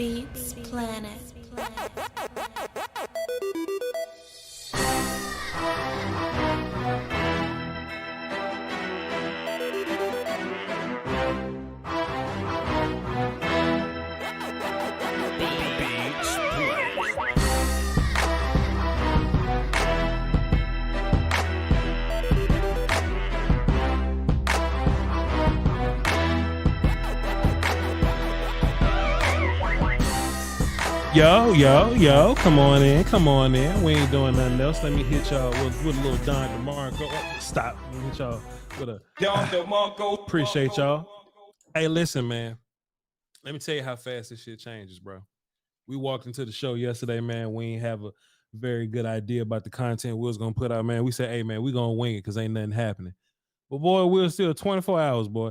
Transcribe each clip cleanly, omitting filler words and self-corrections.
Beats Planet. Yo, come on in. We ain't doing nothing else. Let me hit y'all with a little Don DeMarco. Oh, stop. Let me hit y'all with a Don DeMarco. Appreciate y'all. Hey, listen, man. Let me tell you how fast this shit changes, bro. We walked into the show yesterday, man. We ain't have a very good idea about the content we was gonna put out, man. We said, hey, man, we gonna wing it because ain't nothing happening. But boy, we're still 24 hours, boy.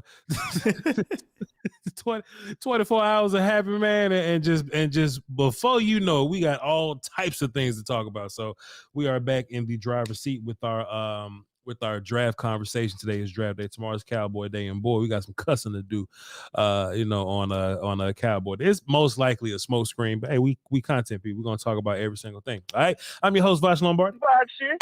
24 hours of happy, man, and just before you know, we got all types of things to talk about. So we are back in the driver's seat with our draft conversation. Today is draft day. Tomorrow's Cowboy Day, and boy, we got some cussing to do, on a Cowboy Day. It's most likely a smoke screen, but hey, we content people. We're gonna talk about every single thing. All right, I'm your host, Voch Lombardi,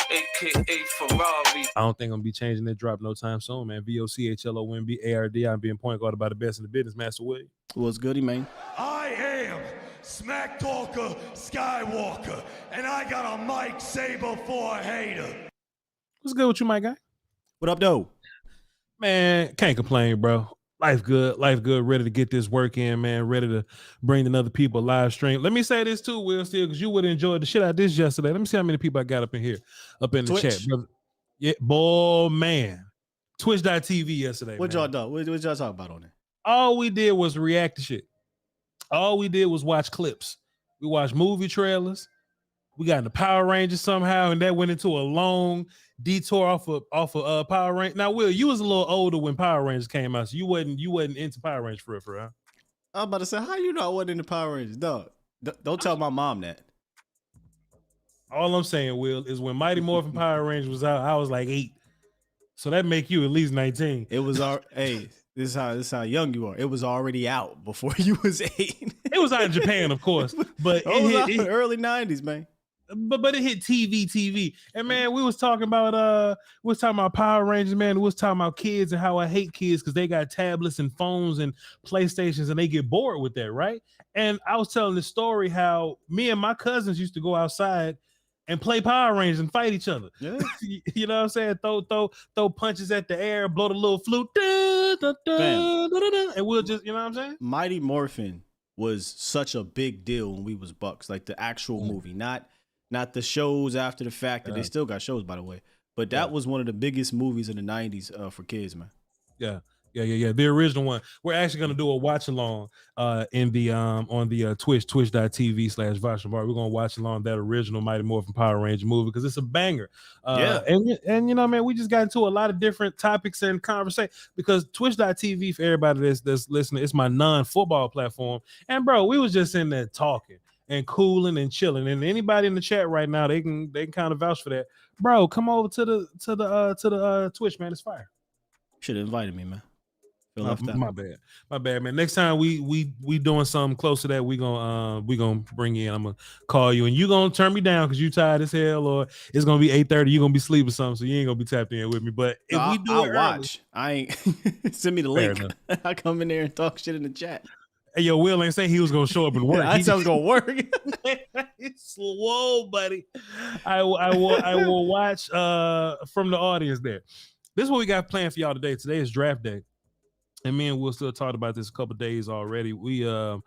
aka Ferrari. I don't think I'm gonna be changing that drop no time soon, man. VOCHLOMBARD. I'm being point guarded by the best in the business, Master William. What's goody, man? I am Smack Talker Skywalker, and I got a Mike Saber for a hater. What's good with you, my guy? What up, though? Man, can't complain, bro. Life good. Ready to get this work in, man. Ready to bring another people live stream. Let me say this too, Will, Steele, because you would have enjoyed the shit out of this yesterday. Let me see how many people I got up in here, up in the chat, brother. Yeah, boy, man. Twitch.tv yesterday. What y'all done? What y'all talk about on there? All we did was react to shit. All we did was watch clips. We watched movie trailers. We got into Power Rangers somehow, and that went into a long detour off of Power Rangers. Now, Will, you was a little older when Power Rangers came out, so you wasn't into Power Rangers for real, huh? I was about to say, how you know I wasn't into Power Rangers? Dog, don't tell my mom that. All I'm saying, Will, is when Mighty Morphin Power Rangers was out, I was like 8. So that make you at least 19. It was hey, this is how young you are. It was already out before you was 8. It was out in Japan, of course, but it was out in the early 90s, man. But it hit TV. And man, we was talking about Power Rangers, man. We was talking about kids and how I hate kids because they got tablets and phones and PlayStations and they get bored with that, right? And I was telling the story how me and my cousins used to go outside and play Power Rangers and fight each other. Yeah. You know what I'm saying? Throw punches at the air, blow the little flute, and we'll just, you know what I'm saying? Mighty Morphin was such a big deal when we was bucks, like the actual movie, not the shows after the fact. That they still got shows, by the way. But that was one of the biggest movies in the 90s for kids, man. Yeah. The original one. We're actually gonna do a watch along in the on the twitch.tv/Voch Lombardi. We're gonna watch along that original Mighty Morphin Power Ranger movie because it's a banger. And you know, man, we just got into a lot of different topics and conversation because twitch.tv, for everybody that's listening, it's my non-football platform. And bro, we was just in there talking and cooling and chilling. And anybody in the chat right now, they can kind of vouch for that. Bro, come over to the Twitch, man. It's fire. Should have invited me, man. My bad, man. Next time we doing something close to that, we gonna bring you in. I'm gonna call you and you gonna turn me down because you tired as hell, or it's gonna be 8:30. You gonna be sleeping or something, so you ain't gonna be tapped in with me. But if we do I'll it watch. I ain't send me the link. I come in there and talk shit in the chat. Hey, yo, Will ain't saying he was gonna show up and work. I said I was gonna work. It's slow, buddy. I will watch from the audience there. This is what we got planned for y'all today. Today is draft day. And me and Will still talked about this a couple of days already. I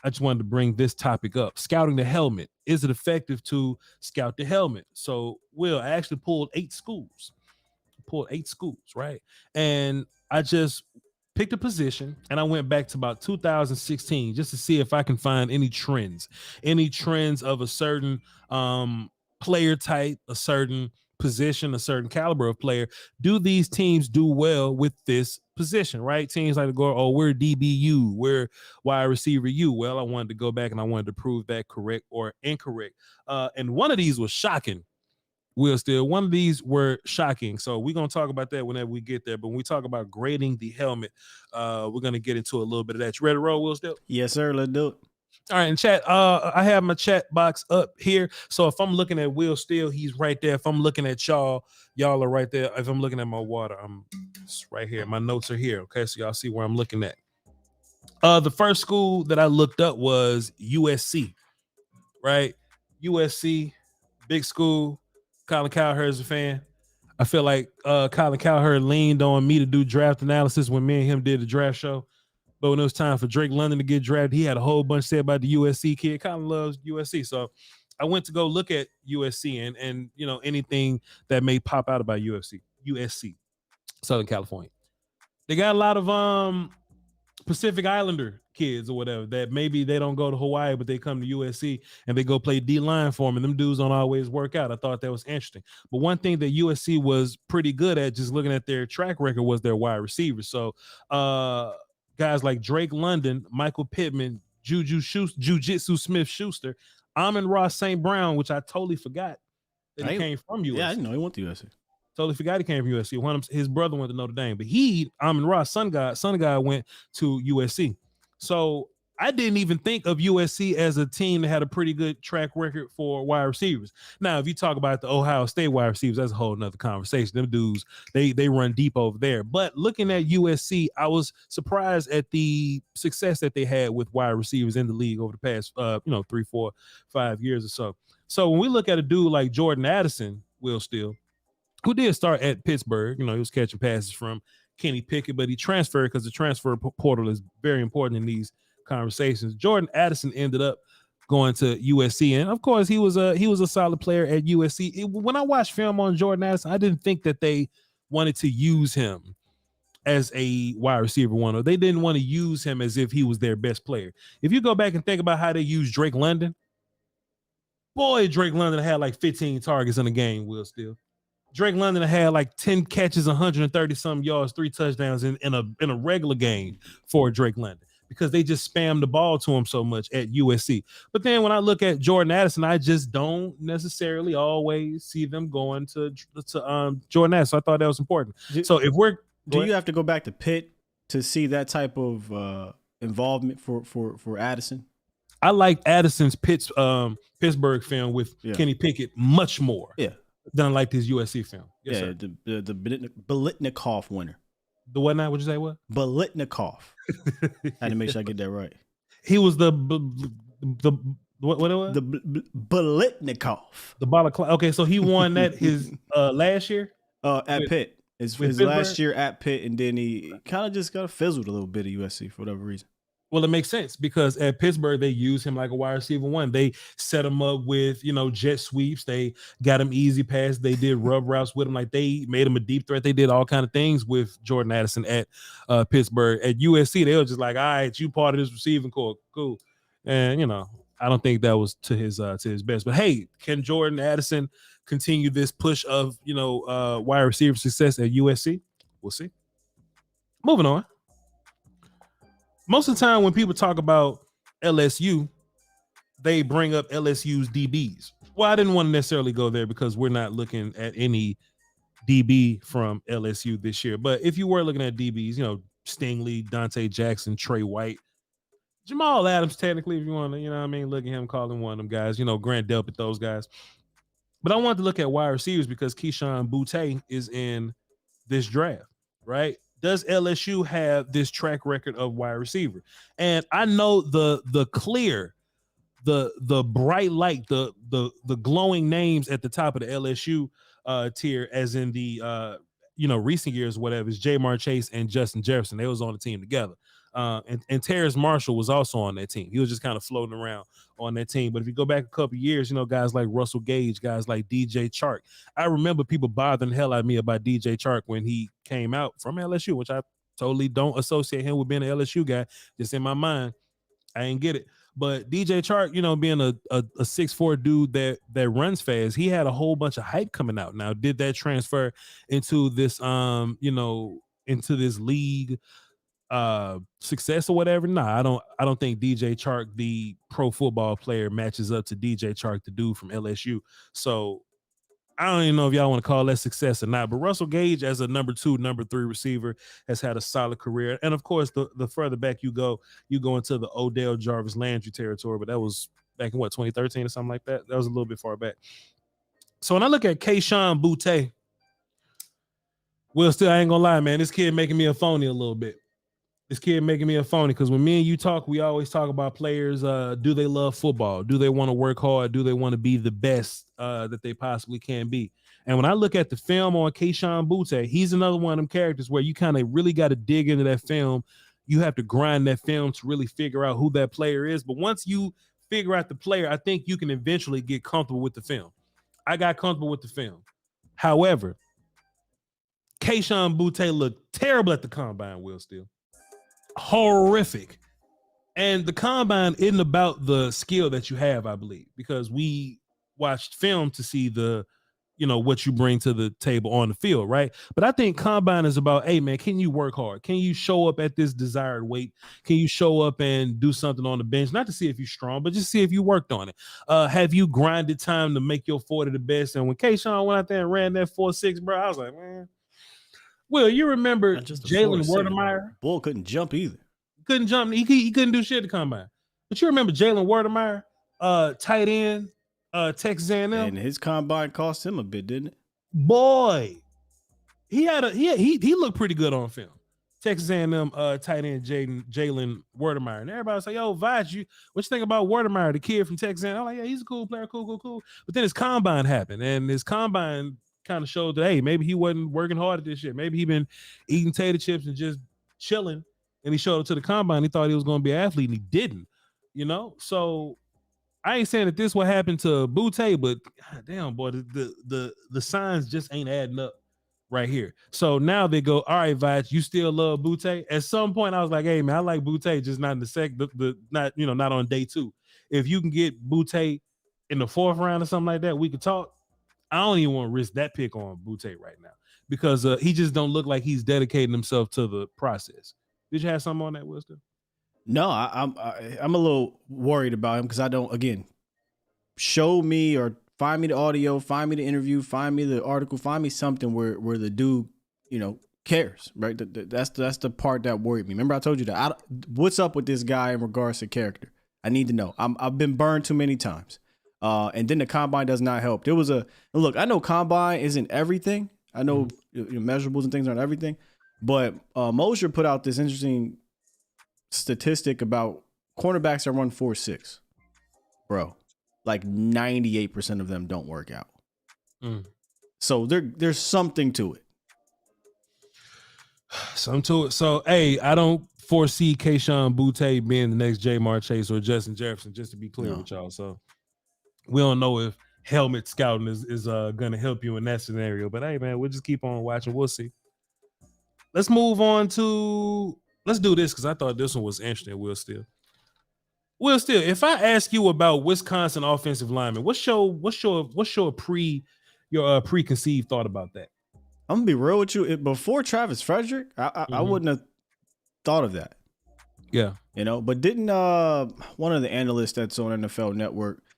just wanted to bring this topic up. Scouting the helmet. Is it effective to scout the helmet? So, Will, I actually pulled 8 schools. Right? And I just picked a position and I went back to about 2016 just to see if I can find any trends of a certain player type, a certain position, a certain caliber of player. Do these teams do well with this position, right? Teams like to go, oh, we're DBU, we're wide receiver U. Well, I wanted to go back and I wanted to prove that correct or incorrect. And one of these was shocking. One of these were shocking. So we're going to talk about that whenever we get there. But when we talk about grading the helmet, we're going to get into a little bit of that. You ready to roll, Will Still? Yes, sir. Let's do it. All right, in chat, I have my chat box up here. So if I'm looking at Will Steele, he's right there. If I'm looking at y'all are right there. If I'm looking at my water, it's right here. My notes are here. Okay, so y'all see where I'm looking at. The first school that I looked up was USC, right? USC, big school. Colin Cowherd's a fan. I feel like Colin Cowherd leaned on me to do draft analysis when me and him did the draft show. But when it was time for Drake London to get drafted, he had a whole bunch to say about the USC kid. Kind of loves USC. So I went to go look at USC and anything that may pop out about USC, Southern California. They got a lot of Pacific Islander kids or whatever that maybe they don't go to Hawaii, but they come to USC and they go play D-line for them, and them dudes don't always work out. I thought that was interesting. But one thing that USC was pretty good at, just looking at their track record, was their wide receivers. So guys like Drake London, Michael Pittman, Jiu-Jitsu Smith-Schuster, Amon-Ra St. Brown, which I totally forgot that he came from USC. Yeah, I didn't know he went to USC. Totally forgot he came from USC. His brother went to Notre Dame, but Amon-Ra, son guy went to USC. So I didn't even think of USC as a team that had a pretty good track record for wide receivers. Now, if you talk about the Ohio State wide receivers, that's a whole nother conversation. Them dudes, they run deep over there. But looking at USC, I was surprised at the success that they had with wide receivers in the league over the past 3, 4, 5 years or so. So when we look at a dude like Jordan Addison, Will Steele, who did start at Pittsburgh, he was catching passes from Kenny Pickett, but he transferred because the transfer portal is very important in these conversations. Jordan Addison ended up going to USC, and of course he was a solid player at USC. When I watched film on Jordan Addison, I didn't think that they wanted to use him as a wide receiver one, or they didn't want to use him as if he was their best player. If you go back and think about how they used Drake London, boy, Drake London had like 15 targets in a game, Will Steele. Drake London had like 10 catches, 130 some yards, 3 touchdowns in a regular game for Drake London, because they just spammed the ball to him so much at USC. But then when I look at Jordan Addison, I just don't necessarily always see them going to Jordan Addison. So I thought that was important. So if do you have to go back to Pitt to see that type of involvement for Addison? I liked Addison's Pittsburgh film with Kenny Pickett much more. Yeah. Than I liked his USC film. Yes, sir. The Biletnikoff winner. The what now? What'd you say? What? Biletnikoff. I had to make sure I get that right. He was the what it was? The Biletnikoff. The balaclava. Okay, so he won that his last year? At Pitt. His last year at Pitt, and then he kind of just got fizzled a little bit at USC for whatever reason. Well, it makes sense because at Pittsburgh, they use him like a wide receiver one. They set him up with, jet sweeps. They got him easy pass. They did rub routes with him. Like, they made him a deep threat. They did all kind of things with Jordan Addison at Pittsburgh. At USC, they were just like, all right, you part of this receiving corps. Cool. And, I don't think that was to his best. But, hey, can Jordan Addison continue this push of, wide receiver success at USC? We'll see. Moving on. Most of the time when people talk about LSU, they bring up LSU's DBs. Well, I didn't want to necessarily go there because we're not looking at any DB from LSU this year. But if you were looking at DBs, Stingley, Dante Jackson, Trey White, Jamal Adams, technically, if you want to, look at him, calling one of them guys, Grant Delpit, those guys. But I wanted to look at wide receivers because Keyshawn Boutte is in this draft, right? Does LSU have this track record of wide receiver? And I know the clear, the bright light, the glowing names at the top of the LSU tier, as in the recent years, whatever, is Jamar Chase and Justin Jefferson. They was on the team together. And Terrace Marshall was also on that team. He was just kind of floating around on that team. But if you go back a couple of years, guys like Russell Gage, guys like DJ Chark. I remember people bothering the hell out of me about DJ Chark when he came out from LSU, which I totally don't associate him with being an LSU guy. Just in my mind, I ain't get it. But DJ Chark, being a 6'4" dude that runs fast, he had a whole bunch of hype coming out. Now, did that transfer into this into this league success or whatever? Nah, I don't think DJ Chark, the pro football player, matches up to DJ Chark, the dude from LSU. So I don't even know if y'all want to call that success or not. But Russell Gage, as a number 2, number 3 receiver, has had a solid career. And of course, the further back you go into the Odell Jarvis Landry territory. But that was back in 2013 or something like that. That was a little bit far back. So when I look at Keyshawn Boutte, well, still, I ain't gonna lie, man, this kid making me a phony a little bit. Because when me and you talk, we always talk about players. Do they love football? Do they want to work hard? Do they want to be the best that they possibly can be? And when I look at the film on Keyshawn Boutte, he's another one of them characters where you kind of really got to dig into that film You have to grind that film to really figure out who that player is. But once you figure out the player, I think you can eventually get comfortable with the film. I got comfortable with the film. However, Kayshon Boutte looked terrible at the combine, Will Steele. Horrific. And the combine isn't about the skill that you have, I believe, because we watched film to see the, what you bring to the table on the field, right? But I think combine is about, hey, man, can you work hard? Can you show up at this desired weight? Can you show up and do something on the bench? Not to see if you're strong, but just see if you worked on it. Have you grinded time to make your 40 the best? And when Kayshon went out there and ran that 4.6, bro, I was like, man. Will, you remember Jalen Werdemeyer? Bull couldn't jump either. Couldn't jump. He couldn't do shit at the combine. But you remember Jalen Werdemeyer, tight end, Texas A&M? And his combine cost him a bit, didn't it? Boy, he looked pretty good on film. Texas A&M tight end Jalen Werdemeyer. And everybody was like, yo, Voch, what you think about Werdemeyer, the kid from Texas A&M? I'm like, yeah, he's a cool player, cool. But then his combine happened, and his combine kind of showed that, hey, maybe he wasn't working hard at this shit. Maybe he been eating tater chips and just chilling, and he showed up to the combine. He thought he was going to be an athlete, and he didn't, So I ain't saying that this what happened to Boutte, but God damn, boy, the signs just ain't adding up right here. So now they go, all right, Voch, you still love Boutte? At some point, I was like, hey, man, I like Boutte, just not in the not on day 2. If you can get Boutte in the 4th round or something like that, we could talk. I don't even want to risk that pick on Boutte right now because he just don't look like he's dedicating himself to the process. Did you have something on that, Wilson? No, I'm a little worried about him because I don't. Again, show me or find me the audio, find me the interview, find me the article, find me something where the dude cares. Right, that's the part that worried me. Remember, I told you that. What's up with this guy in regards to character? I need to know. I've been burned too many times. And then the combine does not help. There was look, I know combine isn't everything. I know measurables and things aren't everything, but Mosier put out this interesting statistic about cornerbacks that run 4.6. Bro, like 98% of them don't work out. So there's something to it. Something to it. So, hey, I don't foresee Kayshon Boutte being the next Jamar Chase or Justin Jefferson, just to be clear with y'all. So we don't know if helmet scouting is going to help you in that scenario. But, hey, man, we'll just keep on watching. We'll see. Let's move on to – let's do this because I thought this one was interesting, Will Steele. Will Steele, if I ask you about Wisconsin offensive linemen, what's your preconceived thought about that? I'm going to be real with you. Before Travis Frederick, I wouldn't have thought of that. Yeah. But didn't one of the analysts that's on NFL Network –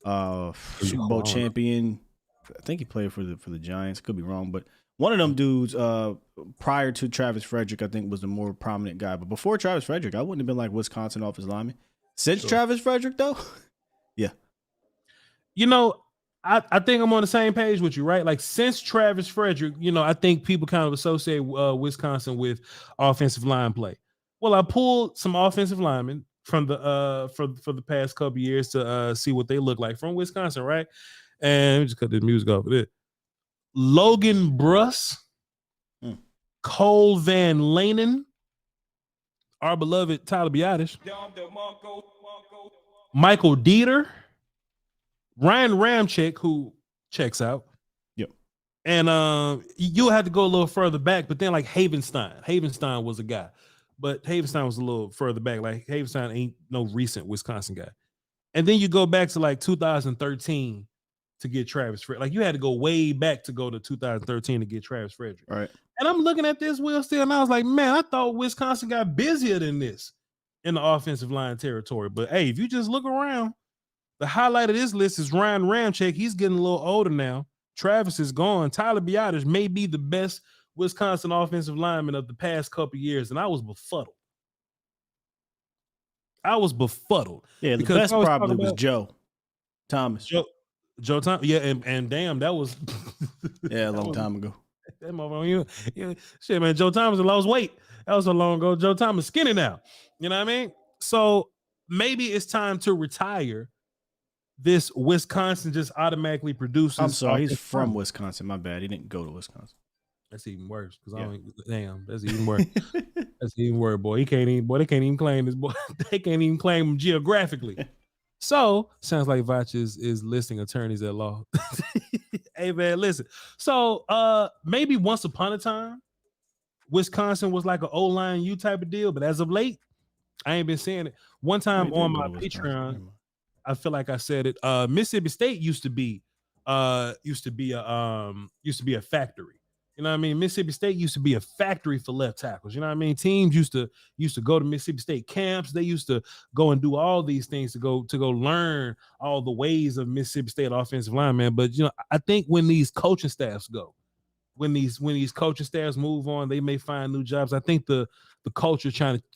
Super Bowl champion, I think he played for the Giants, could be wrong, but one of them dudes prior to Travis Frederick, I think was the more prominent guy. But before Travis Frederick, I wouldn't have been like Wisconsin offensive lineman. Since Travis Frederick, though, yeah. I think I'm on the same page with you, right? Like since Travis Frederick, I think people kind of associate Wisconsin with offensive line play. Well, I pulled some offensive linemen from the for the past couple years to see what they look like from Wisconsin, right? And let me just cut the music off of it. Logan Bruss, Cole Van Lanen, our beloved Tyler Biadasz, Michael Dieter, Ryan Ramczyk, who checks out. Yep. And you'll have to go a little further back, but then like Havenstein. Havenstein was a guy. But Havenstein was a little further back. Like Havenstein ain't no recent Wisconsin guy. And then you go back to like 2013 to get Travis Frederick. Like you had to go way back to go to 2013 to get Travis Frederick. Right. And I'm looking at this Will Steele, and I was like, man, I thought Wisconsin got busier than this in the offensive line territory. But hey, if you just look around, the highlight of this list is Ryan Ramczyk. He's getting a little older now. Travis is gone. Tyler Biadasz may be the best Wisconsin offensive lineman of the past couple years, and I was befuddled. Yeah, the best probably was Joe Thomas. Joe Thomas. Yeah, and damn, that was a long time ago. That motherfucker, shit, man. Joe Thomas lost weight. That was so long ago. Joe Thomas skinny now. You know what I mean? So maybe it's time to retire this Wisconsin just automatically produces. I'm sorry, he's from Wisconsin. My bad. He didn't go to Wisconsin. That's even worse because I don't. Damn, that's even worse. That's even worse, boy. They can't even claim this boy. They can't even claim him geographically. So sounds like Voch is listing attorneys at law. Hey man, listen. So maybe once upon a time, Wisconsin was like an O-line U type of deal, but as of late, I ain't been seeing it. One time on my Patreon, I feel like I said it. Mississippi State used to be a factory. You know what I mean? Mississippi State used to be a factory for left tackles. You know what I mean? Teams used to go to Mississippi State camps. They used to go and do all these things to go learn all the ways of Mississippi State offensive linemen. But you know, I think when these coaching staffs go, when these coaching staffs move on, they may find new jobs. I think the culture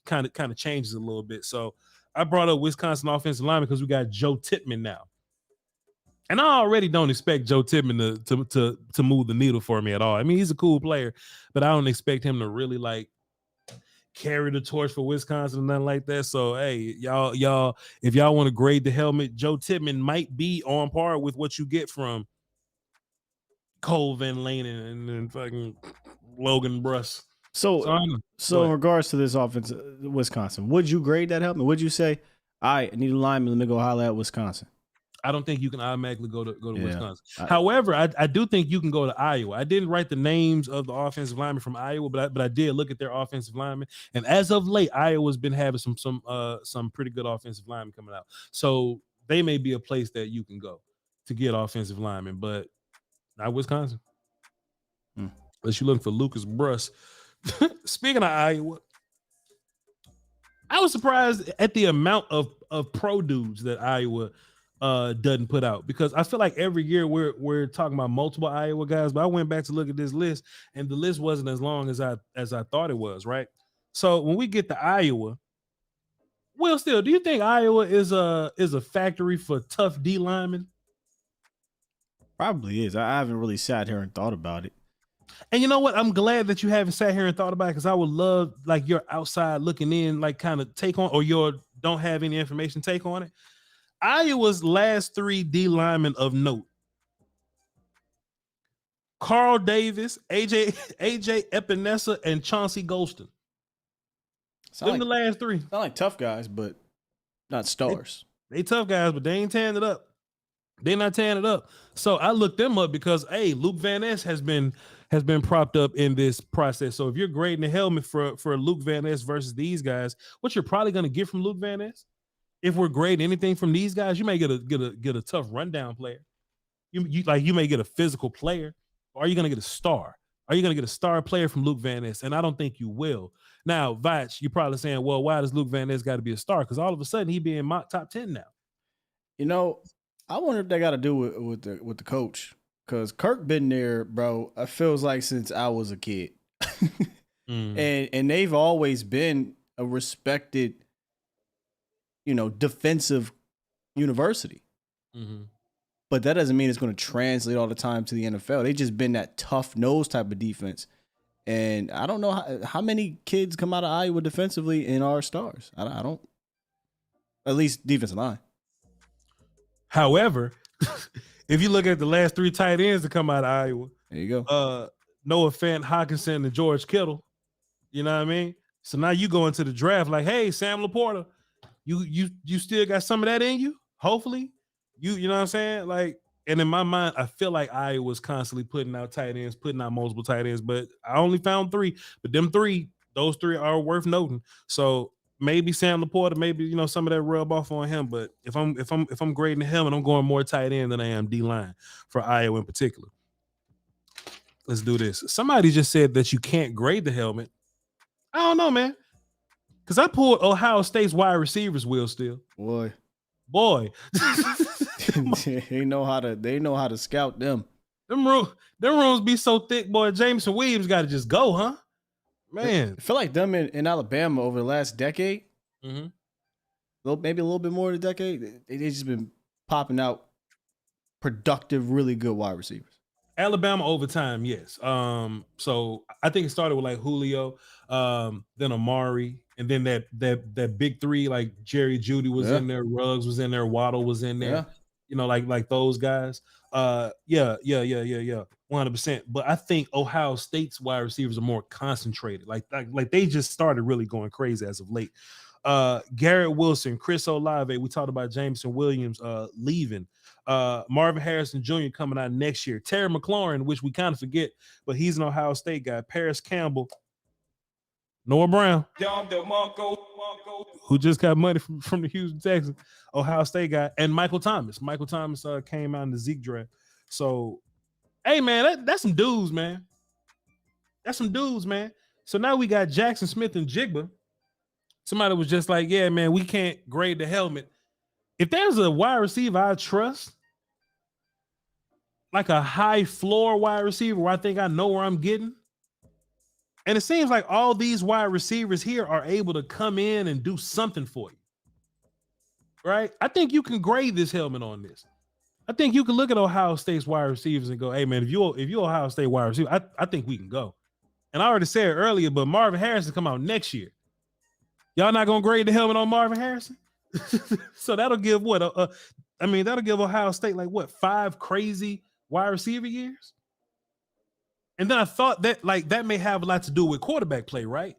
kind of changes a little bit. So I brought up Wisconsin offensive lineman because we got Joe Tippmann now. And I already don't expect Joe Tippmann to move the needle for me at all. I mean, he's a cool player, but I don't expect him to really like carry the torch for Wisconsin or nothing like that. So, hey, y'all, if y'all want to grade the helmet, Joe Tippmann might be on par with what you get from Cole Van Lanen and fucking Logan Bruss. So in regards to this offense, Wisconsin, would you grade that helmet? Would you say, all right, I need a lineman, let me go holler at Wisconsin? I don't think you can automatically go to Wisconsin. However, I do think you can go to Iowa. I didn't write the names of the offensive linemen from Iowa, but I did look at their offensive linemen. And as of late, Iowa's been having some pretty good offensive linemen coming out. So they may be a place that you can go to get offensive linemen, but not Wisconsin. Unless you're looking for Lukas Bruss. Speaking of Iowa, I was surprised at the amount of pro dudes that Iowa doesn't put out, because I feel like every year we're talking about multiple Iowa guys, but I went back to look at this list and the list wasn't as long as I thought it was, right? So when we get to Iowa, Will Steele, do you think Iowa is a factory for tough D linemen? Probably is. I haven't really sat here and thought about it. And you know what? I'm glad that you haven't sat here and thought about it, because I would love like your outside looking in, like kind of take on, or your don't have any information take on it. Iowa's last 3 D linemen of note: Carl Davis, AJ Epinesa, and Chauncey Golston. Them the last 3. Sound like tough guys, but not stars. They tough guys, but they ain't tearing it up. They're not tearing it up. So I looked them up because Luke Van Ness has been propped up in this process. So if you're grading the helmet for Luke Van Ness versus these guys, what you're probably going to get from Luke Van Ness, if we're grading anything from these guys, you may get a tough rundown player. You may get a physical player. Or are you going to get a star? Are you going to get a star player from Luke Van Ness? And I don't think you will. Now, Voch, you're probably saying, well, why does Luke Van Ness got to be a star? Because all of a sudden he be in mock top 10 now. You know, I wonder if they got to do with the coach, because Kirk been there, bro. It feels like since I was a kid, and they've always been a respected, defensive university. Mm-hmm. But that doesn't mean it's going to translate all the time to the NFL. They just been that tough nose type of defense, and I don't know how many kids come out of Iowa defensively and are stars. I don't, at least defensive line. However, if you look at the last 3 tight ends to come out of Iowa, there you go. Noah Fant, Hockenson, and George Kittle. You know what I mean? So now you go into the draft like, hey, Sam Laporta, you still got some of that in you? Hopefully. You know what I'm saying? Like, and in my mind, I feel like Iowa's constantly putting out tight ends, putting out multiple tight ends, but I only found 3. But those 3 are worth noting. So maybe Sam Laporta, maybe some of that rub off on him. But if I'm grading him, and I'm going more tight end than I am D line for Iowa in particular. Let's do this. Somebody just said that you can't grade the helmet. I don't know, man, because I pulled Ohio State's wide receivers. Will Steele, boy. They know how to scout them. Them rooms be so thick, boy. Jameson Williams got to just go, huh? Man, I feel like them in Alabama over the last decade, maybe a little bit more than a decade, they just been popping out productive, really good wide receivers. Alabama over time, yes. So I think it started with like Julio, then Amari, and then that big 3 like Jerry Jeudy was in there, Ruggs was in there, Waddle was in there. Like those guys. Yeah. 100%. But I think Ohio State's wide receivers are more concentrated. Like they just started really going crazy as of late. Garrett Wilson, Chris Olave. We talked about Jameson Williams leaving. Marvin Harrison Jr. coming out next year. Terry McLaurin, which we kind of forget, but he's an Ohio State guy. Paris Campbell. Noah Brown, who just got money from the Houston Texans, Ohio State guy, and Michael Thomas. Michael Thomas came out in the Zeke draft. So, hey, man, that's some dudes, man. That's some dudes, man. So now we got Jackson Smith and Jigba. Somebody was just like, yeah, man, we can't grade the helmet. If there's a wide receiver I trust, like a high floor wide receiver where I think I know where I'm getting, and it seems like all these wide receivers here are able to come in and do something for you, right? I think you can grade this helmet on this. I think you can look at Ohio State's wide receivers and go, hey, man, if you're Ohio State wide receiver, I think we can go. And I already said it earlier, but Marvin Harrison come out next year. Y'all not going to grade the helmet on Marvin Harrison? So that'll give what? That'll give Ohio State like what, 5 crazy wide receiver years? And then I thought that that may have a lot to do with quarterback play, right?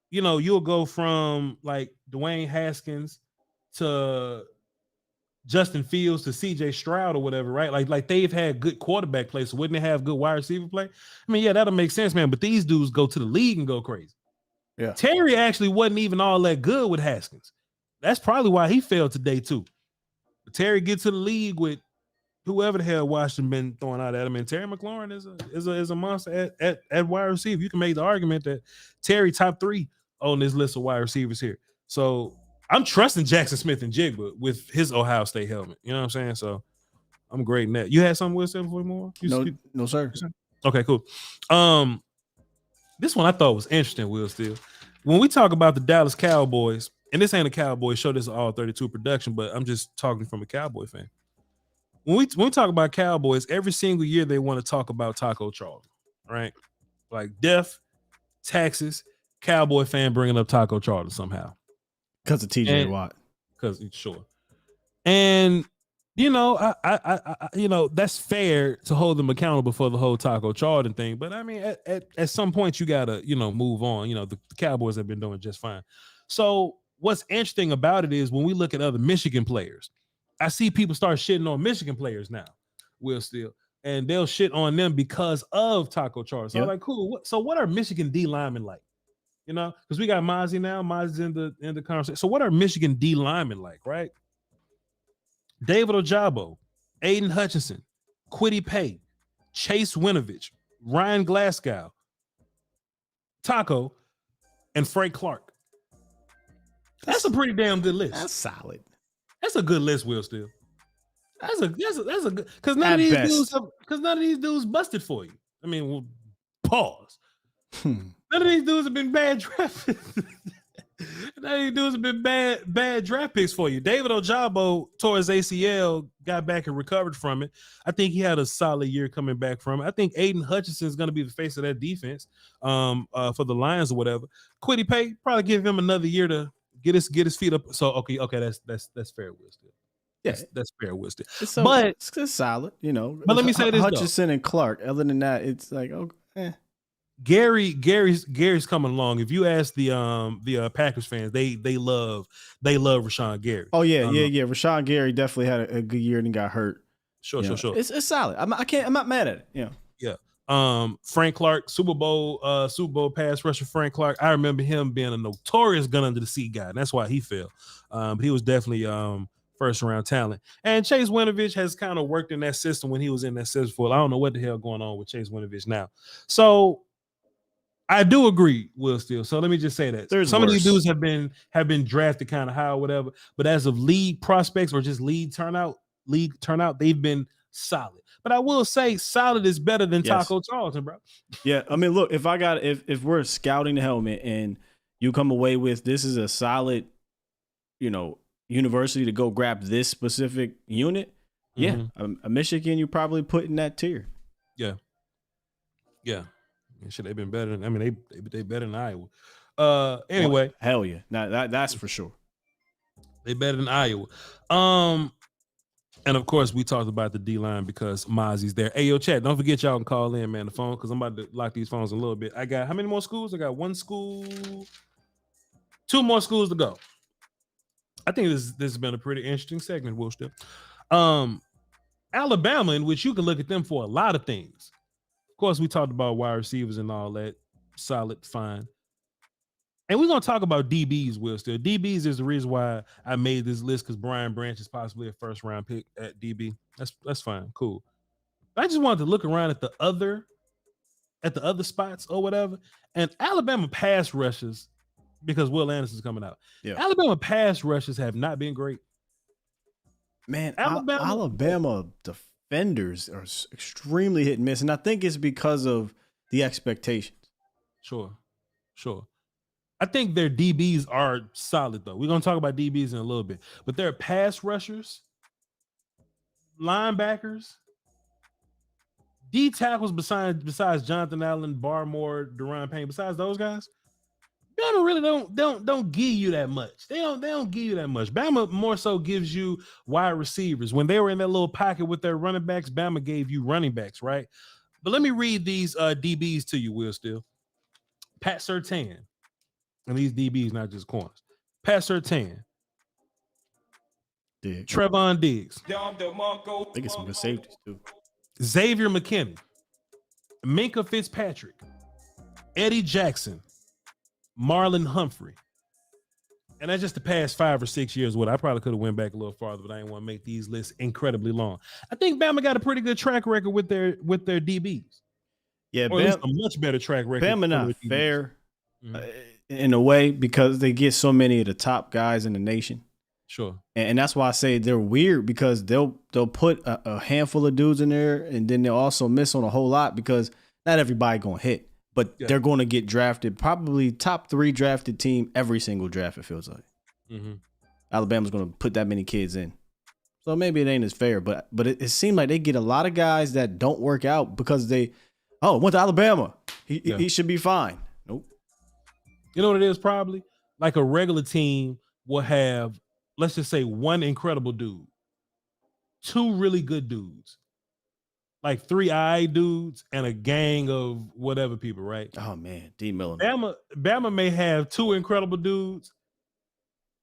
You know, you'll go from like Dwayne Haskins to Justin Fields to CJ Stroud or whatever, right? Like they've had good quarterback play, so wouldn't they have good wide receiver play? I mean, yeah, that'll make sense, man. But these dudes go to the league and go crazy. Yeah. Terry actually wasn't even all that good with Haskins. That's probably why he failed today too. But Terry gets to the league with whoever the hell Washington been throwing out at him, and Terry McLaurin is a monster at wide receiver. You can make the argument that Terry top 3 on this list of wide receivers here. So I'm trusting Jackson Smith and Jigba with his Ohio State helmet. You know what I'm saying? So I'm grading that. You had something with before more? No, sir. Okay, cool. This one I thought was interesting, Will Steele. When we talk about the Dallas Cowboys, and this ain't a Cowboy show, this is all 32 production, but I'm just talking from a Cowboy fan. When we talk about Cowboys, every single year they want to talk about Taco Charlton, right? Like death, taxes, Cowboy fan bringing up Taco Charlton somehow. Because of TJ Watt. Because sure. And you know, I that's fair to hold them accountable for the whole Taco Charlton thing. But I mean, at some point you gotta, move on. You know, the Cowboys have been doing just fine. So what's interesting about it is when we look at other Michigan players, I see people start shitting on Michigan players now, Will Steele, and they'll shit on them because of Taco Charlton. So I'm like, cool. So what are Michigan D linemen like? You know, because we got Mozzie now. Mozzie's in the conversation. So what are Michigan D linemen like, right? David Ojabo, Aiden Hutchinson, Kwity Paye, Chase Winovich, Ryan Glasgow, Taco, and Frank Clark. That's a pretty damn good list. That's solid. That's a good list, Will Steele. That's a good, because none of these dudes busted for you. I mean, well, pause. None of these dudes have been bad draft picks. None of these dudes have been bad draft picks for you. David Ojabo tore his ACL, got back and recovered from it. I think he had a solid year coming back from it. I think Aiden Hutchinson is going to be the face of that defense for the Lions or whatever. Kwity Paye, probably give him another year to get his feet up. So okay, that's fair, Will Steele. Yes, that's fair, Will Steele. But it's solid, But let me say this: Hutchinson and Clark. Other than that, it's like Gary's coming along. If you ask the Packers fans, they love Rashawn Gary. Oh yeah. Rashawn Gary definitely had a good year and he got hurt. Sure. It's solid. I'm not mad at it. Yeah. Frank Clark, Super Bowl pass rusher Frank Clark. I remember him being a notorious gun under the seat guy, and that's why he fell. But he was definitely first round talent. And Chase Winovich has kind of worked in that system when he was in that system for. I don't know what the hell going on with Chase Winovich now. So I do agree, Will Steele. So let me just say that some of these dudes have been drafted kind of high or whatever, but as of league prospects or just league turnout, they've been solid. But I will say solid is better than Taco Charlton, bro. Yeah, I mean, look, if we're scouting the helmet and you come away with this is a solid, university to go grab this specific unit, a Michigan you probably put in that tier. Yeah. Should they been better than? I mean, they better than Iowa. Anyway, well, hell yeah, now that's for sure. They better than Iowa. And of course, we talked about the D-line because Mozzie's there. Hey, yo, chat, don't forget y'all can call in, man, the phone, because I'm about to lock these phones in a little bit. I got how many more schools? I got one school, 2 more schools to go. I think this has been a pretty interesting segment, Will Still. Alabama, in which you can look at them for a lot of things. Of course, we talked about wide receivers and all that. Solid, fine. And we're going to talk about DBs, Will Still. DBs is the reason why I made this list, because Brian Branch is possibly a first-round pick at DB. That's fine, cool. I just wanted to look around at the other spots or whatever. And Alabama pass rushes, because Will Anderson's coming out. Yeah. Alabama pass rushes have not been great. Man, Alabama defenders are extremely hit and miss, and I think it's because of the expectations. Sure. I think their DBs are solid, though. We're going to talk about DBs in a little bit. But their pass rushers, linebackers, D tackles besides Jonathan Allen, Barmore, Deron Payne, besides those guys, Bama really don't give you that much. They don't give you that much. Bama more so gives you wide receivers. When they were in that little pocket with their running backs, Bama gave you running backs, right? But let me read these DBs to you, Will Still. Pat Surtain. And these DBs, not just corners. Pat Surtain. Trevon Diggs. They get some good safeties, too. Xavier McKinney. Minka Fitzpatrick. Eddie Jackson. Marlon Humphrey. And that's just the past 5 or 6 years. I probably could have went back a little farther, but I didn't want to make these lists incredibly long. I think Bama got a pretty good track record with their DBs. Yeah, or at least a much better track record. Bama not fair in a way, because they get so many of the top guys in the nation. Sure. And that's why I say they're weird, because they'll put a handful of dudes in there, and then they'll also miss on a whole lot, because not everybody going to hit. But they're going to get drafted, probably top 3 drafted team every single draft, it feels like. Mm-hmm. Alabama's going to put that many kids in. So maybe it ain't as fair, but it seemed like they get a lot of guys that don't work out because went to Alabama. He should be fine. Nope. You know what it is probably? Like a regular team will have, let's just say, 1 incredible dude, 2 really good dudes, like 3 eye dudes, and a gang of whatever people, right? Oh, man. D. Miller. Bama may have 2 incredible dudes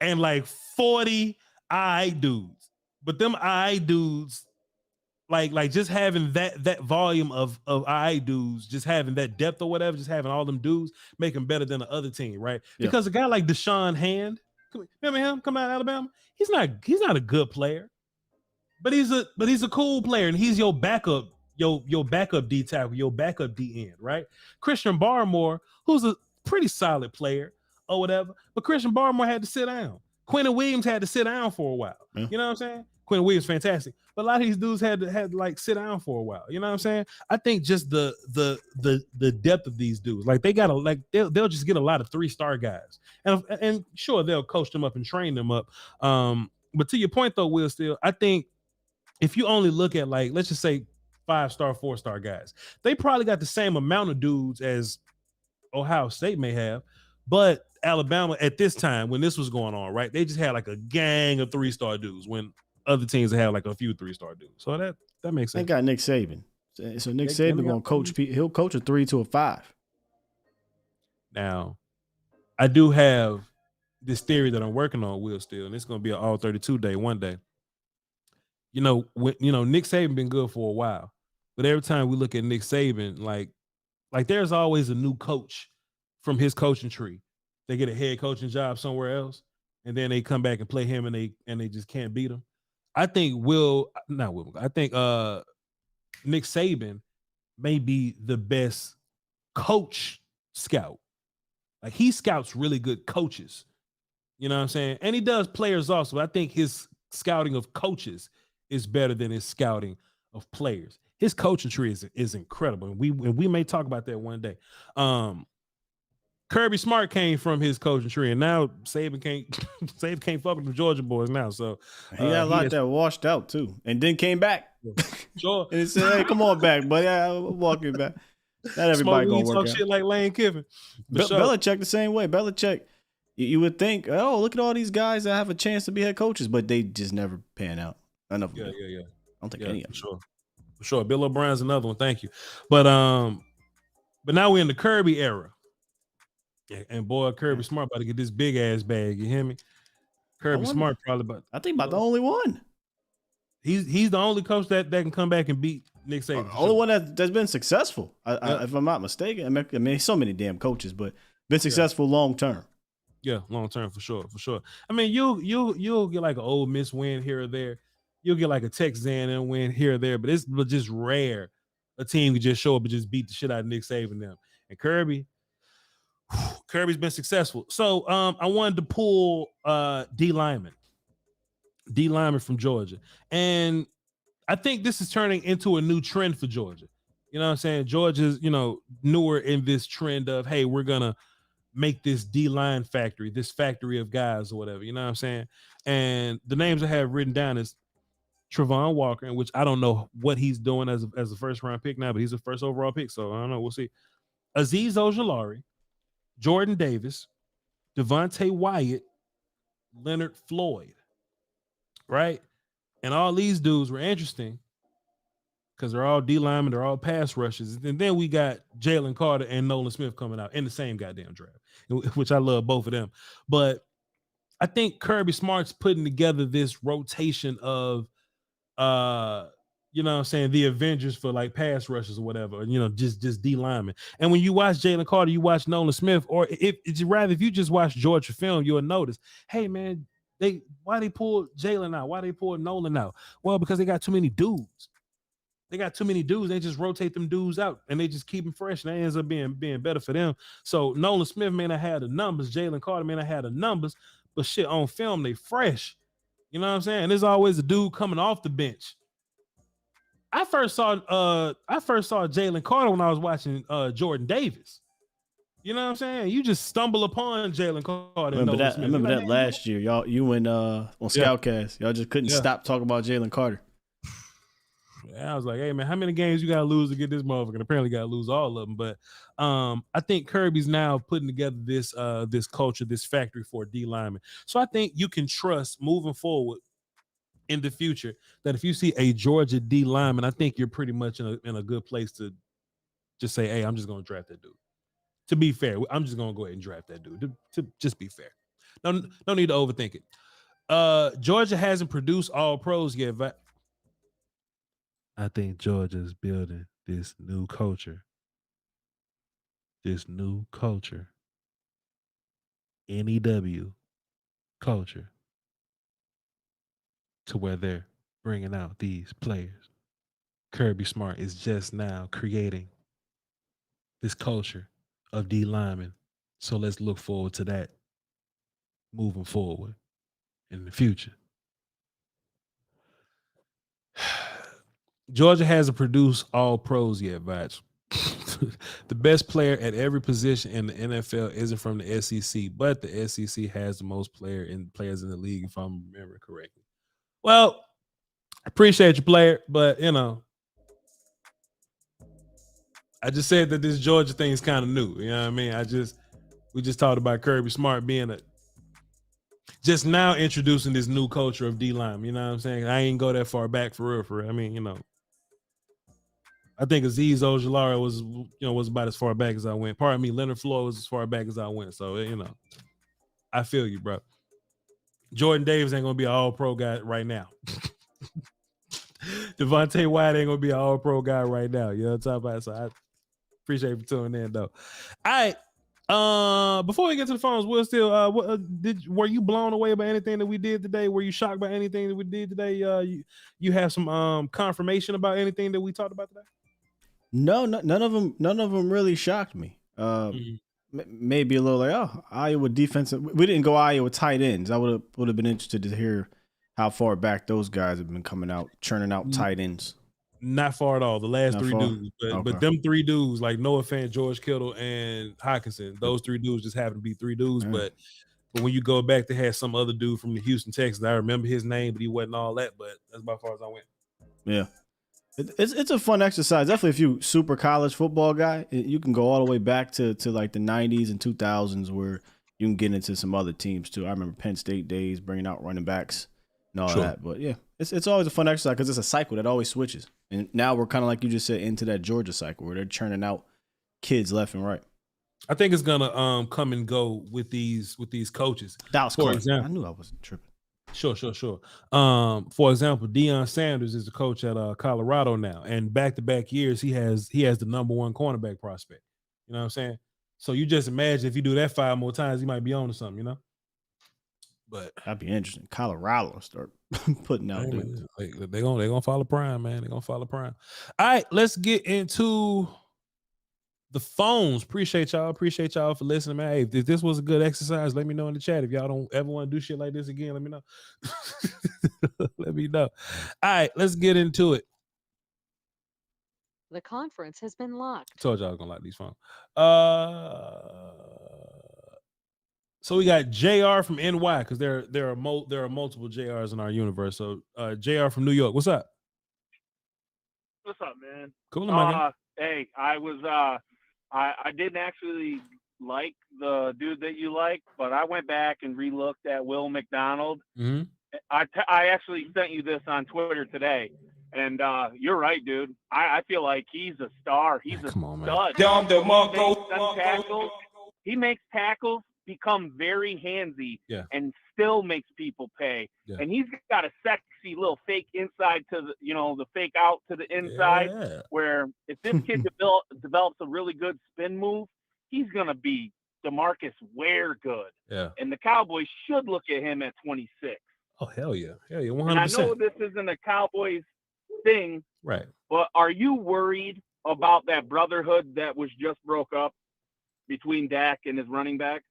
and like 40 eye dudes. But them eye dudes, like just having that volume of eye dudes, just having that depth or whatever, just having all them dudes make them better than the other team, right? Yeah. Because a guy like Deshaun Hand, remember him? Come out of Alabama. He's not a good player. But he's a cool player, and he's your backup, your backup D tackle, your backup D end, right? Christian Barmore, who's a pretty solid player or whatever, but Christian Barmore had to sit down. Quentin Williams had to sit down for a while. Yeah. You know what I'm saying? Quentin Williams fantastic, but a lot of these dudes had to like sit down for a while. You know what I'm saying? I think just the depth of these dudes, like they gotta like they'll just get a lot of 3-star guys, and sure they'll coach them up and train them up. But to your point though, Will, still, I think if you only look at, like, let's just say 5-star, 4-star guys, they probably got the same amount of dudes as Ohio State may have, but Alabama at this time when this was going on, right, they just had like a gang of 3-star dudes when other teams have like a few 3-star dudes. So that makes sense. They got Nick Saban. So Nick Saban going to coach. He'll coach a 3 to a 5. Now, I do have this theory that I'm working on, Will, still, and it's going to be an all 32 day one day. Nick Saban been good for a while, but every time we look at Nick Saban, like there's always a new coach from his coaching tree. They get a head coaching job somewhere else, and then they come back and play him, and they just can't beat him. I think Nick Saban may be the best coach scout. Like, he scouts really good coaches. You know what I'm saying? And he does players also. But I think his scouting of coaches is better than his scouting of players. His coaching tree is incredible. And we may talk about that one day. Kirby Smart came from his coaching tree, and now Saban can't fuck with the Georgia boys now. So he had a lot that washed out too, and then came back. Sure. And he said, "Hey, come on back, buddy. I'm walking back." Not everybody gonna work out. Shit like Lane Kiffin. Belichick the same way. Belichick, you would think, oh, look at all these guys that have a chance to be head coaches, but they just never pan out. None of them. Yeah. I don't think Yeah, any of for them. sure. Bill O'Brien's another one. Thank you. But now we're in the Kirby era. Yeah, and boy, Kirby Smart about to get this big ass bag. You hear me? Kirby Smart probably about. I think about the only one. He's the only coach that can come back and beat Nick Saban. Only one that's been successful. If I'm not mistaken. I mean, so many damn coaches, but been successful long term. Yeah, long term for sure. I mean, you'll get like an Ole Miss win here or there. You'll get like a Texas A&M win here or there, but it's just rare a team can just show up and just beat the shit out of Nick Saban them. And Kirby's been successful. So I wanted to pull D Lyman from Georgia, and I think this is turning into a new trend for Georgia. You know what I'm saying? Georgia's newer in this trend of, hey, we're gonna make this D-line factory, this factory of guys or whatever, you know what I'm saying? And the names I have written down is Travon Walker, in which I don't know what he's doing as a first round pick now, but he's a first overall pick, so I don't know. We'll see. Azeez Ojulari, Jordan Davis, Devontae Wyatt, Leonard Floyd, right? And all these dudes were interesting because they're all D linemen, they're all pass rushes. And then we got Jalen Carter and Nolan Smith coming out in the same goddamn draft, which I love both of them. But I think Kirby Smart's putting together this rotation of, you know what I'm saying, the Avengers for like pass rushes or whatever, just D linemen. And when you watch Jalen Carter, you watch Nolan Smith, or if you just watch Georgia film, you'll notice, hey, man, why they pulled Jalen out? Why they pulled Nolan out? Well, because they got too many dudes. They just rotate them dudes out and they just keep them fresh. And that ends up being better for them. So Nolan Smith may not have the numbers. Jalen Carter may not have the numbers, but shit, on film, they fresh. You know what I'm saying? And there's always a dude coming off the bench. I first saw Jalen Carter when I was watching Jordan Davis. You know what I'm saying? You just stumble upon Jalen Carter. I remember that last year. You and on Scoutcast, y'all just couldn't stop talking about Jalen Carter. I was like, hey, man, how many games you got to lose to get this motherfucker? And apparently got to lose all of them. But I think Kirby's now putting together this culture, this factory for D lineman. So I think you can trust moving forward in the future that if you see a Georgia D lineman, I think you're pretty much in a good place to just say, hey, I'm just going to draft that dude. To be fair, I'm just going to go ahead and draft that dude. To just be fair. No need to overthink it. Georgia hasn't produced all pros yet, but I think Georgia's building this new culture. NEW culture, to where they're bringing out these players. Kirby Smart is just now creating this culture of D linemen. So let's look forward to that moving forward in the future. Georgia hasn't produced all pros yet, Vach. The best player at every position in the NFL isn't from the SEC, but the SEC has the most players in the league, if I'm remembering correctly. Well, I appreciate you, player, but I just said that this Georgia thing is kind of new. You know what I mean? We just talked about Kirby Smart being just now introducing this new culture of D line. You know what I'm saying? I ain't go that far back for real. I mean, I think Azeez Ojulari was about as far back as I went. Pardon me, Leonard Floyd was as far back as I went. So, I feel you, bro. Jordan Davis ain't gonna be an all-pro guy right now. Devontae Wyatt ain't gonna be an all-pro guy right now. You know what I'm talking about? So I appreciate you for tuning in, though. All right. Before we get to the phones, Will Steele, were you blown away by anything that we did today? Were you shocked by anything that we did today? You have some confirmation about anything that we talked about today? No, none of them really shocked me. Maybe a little like, Iowa defensive. We didn't go Iowa tight ends. I would have been interested to hear how far back those guys have been coming out, churning out tight ends. Not far at all. The last three dudes, but them three dudes, like Noah Fant, George Kittle, and Hockenson, those three dudes just happen to be three dudes. But when you go back, they had some other dude from the Houston, Texas. I remember his name, but he wasn't all that. But that's about as far as I went. Yeah. It's a fun exercise. Definitely if you super college football guy, you can go all the way back to like the 90s and 2000s where you can get into some other teams too. I remember Penn State days bringing out running backs and all that. But yeah, it's always a fun exercise because it's a cycle that always switches. And now we're kind of like you just said into that Georgia cycle where they're churning out kids left and right. I think it's gonna come and go with these coaches. That was For clean. example, I knew I wasn't tripping. Sure. For example, Deion Sanders is the coach at Colorado now, and back-to-back years he has the number one cornerback prospect. You know what I'm saying? So you just imagine if you do that 5 more times, he might be on to something, you know. But that'd be interesting. Colorado start putting out dudes. They're gonna follow prime, man. They're gonna follow prime. All right, let's get into the phones. Appreciate y'all for listening, man. Hey, if this was a good exercise, let me know in the chat. If y'all don't ever want to do shit like this again, let me know. Let me know. All right, let's get into it. The conference has been locked. Told y'all I was gonna lock these phones. So we got JR from NY because there are multiple JRs in our universe. So JR from New York, what's up? What's up, man? Cool, man. Hey, I didn't actually like the dude that you like, but I went back and re-looked at Will McDonald. Mm-hmm. I actually sent you this on Twitter today, and you're right, dude. I feel like he's a star. He's a stud. He makes tackles become very handsy and still makes people pay. Yeah. And he's got a sexy little fake inside to the fake out to the inside where if this kid develops a really good spin move, he's going to be DeMarcus Ware good. Yeah. And the Cowboys should look at him at 26. Oh, hell yeah. 100%. And I know this isn't a Cowboys thing, right? But are you worried about that brotherhood that was just broke up between Dak and his running back?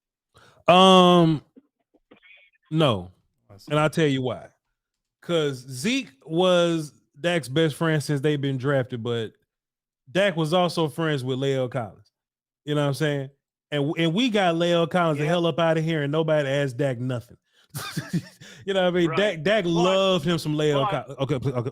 No, and I'll tell you why. Because Zeke was Dak's best friend since they've been drafted, but Dak was also friends with La'el Collins. You know what I'm saying? And we got La'el Collins the hell up out of here, and nobody asked Dak nothing. You know what I mean? Right. Dak loved him some La'el Collins. Okay, my bad.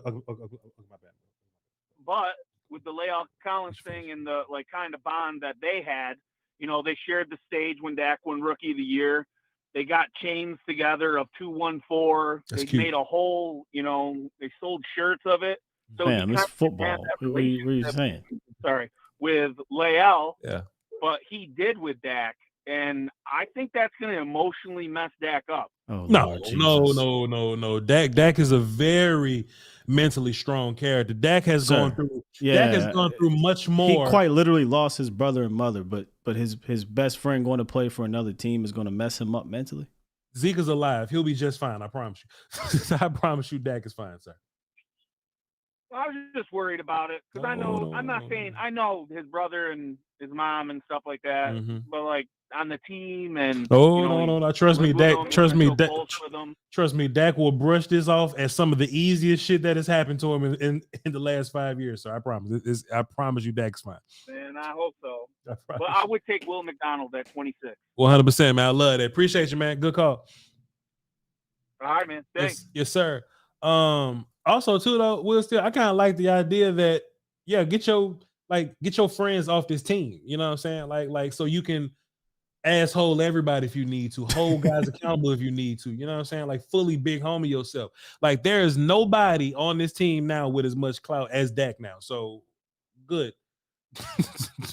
But with the La'el Collins thing and the kind of bond that they had, they shared the stage when Dak won Rookie of the Year. They got chains together of 214. They made a whole, they sold shirts of it. So man, it's football. What are you saying? Sorry, with La'el. Yeah. But he did with Dak, and I think that's going to emotionally mess Dak up. Oh, no. Dak is a very mentally strong character. Dak has gone through much more. He quite literally lost his brother and mother, but his best friend going to play for another team is going to mess him up mentally. Zeke is alive. He'll be just fine. I promise you. I promise you Dak is fine, sir. Well, I was just worried about it because I know his brother and his mom and stuff like that, but on the team and no. Trust me, Dak. Trust me, Dak will brush this off as some of the easiest shit that has happened to him in the last 5 years. So I promise. I promise you, Dak's fine. Man, I hope so. But I would take Will McDonald at 26. 100%, man. I love that. Appreciate you, man. Good call. All right, man. Thanks. Yes, sir. Also, too, though, Will Steele, I kind of like the idea that get your friends off this team. You know what I'm saying? Like so you can asshole everybody if you need to, hold guys accountable if you need to. You know what I'm saying? Like fully big homie yourself. Like there is nobody on this team now with as much clout as Dak now. So good.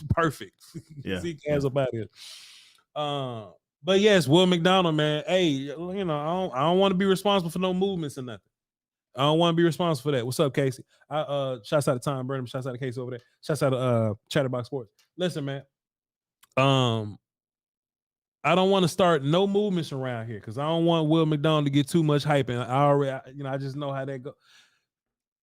Perfect. Yeah. Zeke has about it. But yes, Will McDonald, man. Hey, I don't want to be responsible for no movements or nothing. I don't want to be responsible for that. What's up, Casey? Shouts out to Tom Burnham. Shouts out to Casey over there. Shouts out to Chatterbox Sports. Listen, man. I don't want to start no movements around here because I don't want Will McDonald to get too much hype. And I just know how that goes.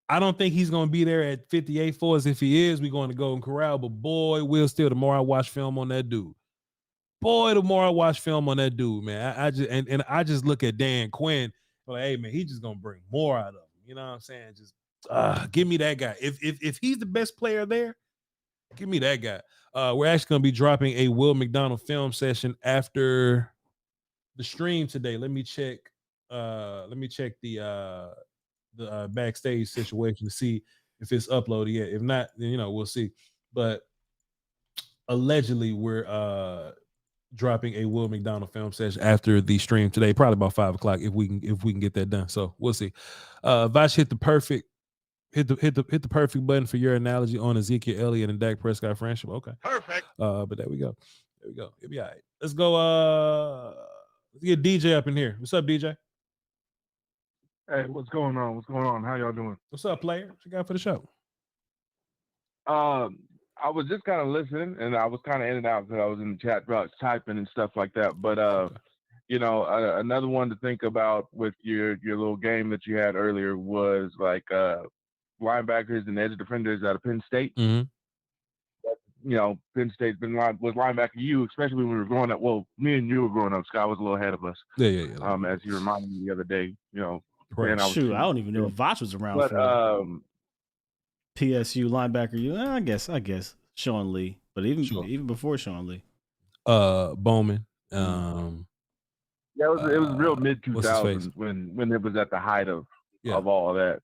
I don't think he's going to be there at 58 for us. If he is, we're going to go and corral. But boy, Will Steele, the more I watch film on that dude. Man. I just look at Dan Quinn. Like, hey, man, he's just going to bring more out of him. You know what I'm saying? Just give me that guy. If he's the best player there, give me that guy. We're actually going to be dropping a Will McDonald film session after the stream today. Let me check the backstage situation to see if it's uploaded yet. If not, then we'll see. But allegedly, we're dropping a Will McDonald film session after the stream today, probably about 5:00 if we can get that done. So we'll see. Voch hit the perfect button for your analogy on Ezekiel Elliott and Dak Prescott friendship. Okay, Perfect. But there we go. It'll be all right. Let's go. Let's get DJ up in here. What's up, DJ? Hey, what's going on? How y'all doing? What's up, player? What you got for the show? I was just kind of listening, and I was kind of in and out because I was in the chat box typing and stuff like that. But another one to think about with your little game that you had earlier was like linebackers and edge defenders out of Penn State. Mm-hmm. Penn State's was linebacker you, especially when we were growing up. Well, me and you were growing up. Sky was a little ahead of us. Yeah. As you reminded me the other day, Shoot, I don't even know if Voch was around but, for PSU linebacker. I guess Sean Lee, but even before Sean Lee, Bowman. It was real mid 2000s when it was at the height of all of that.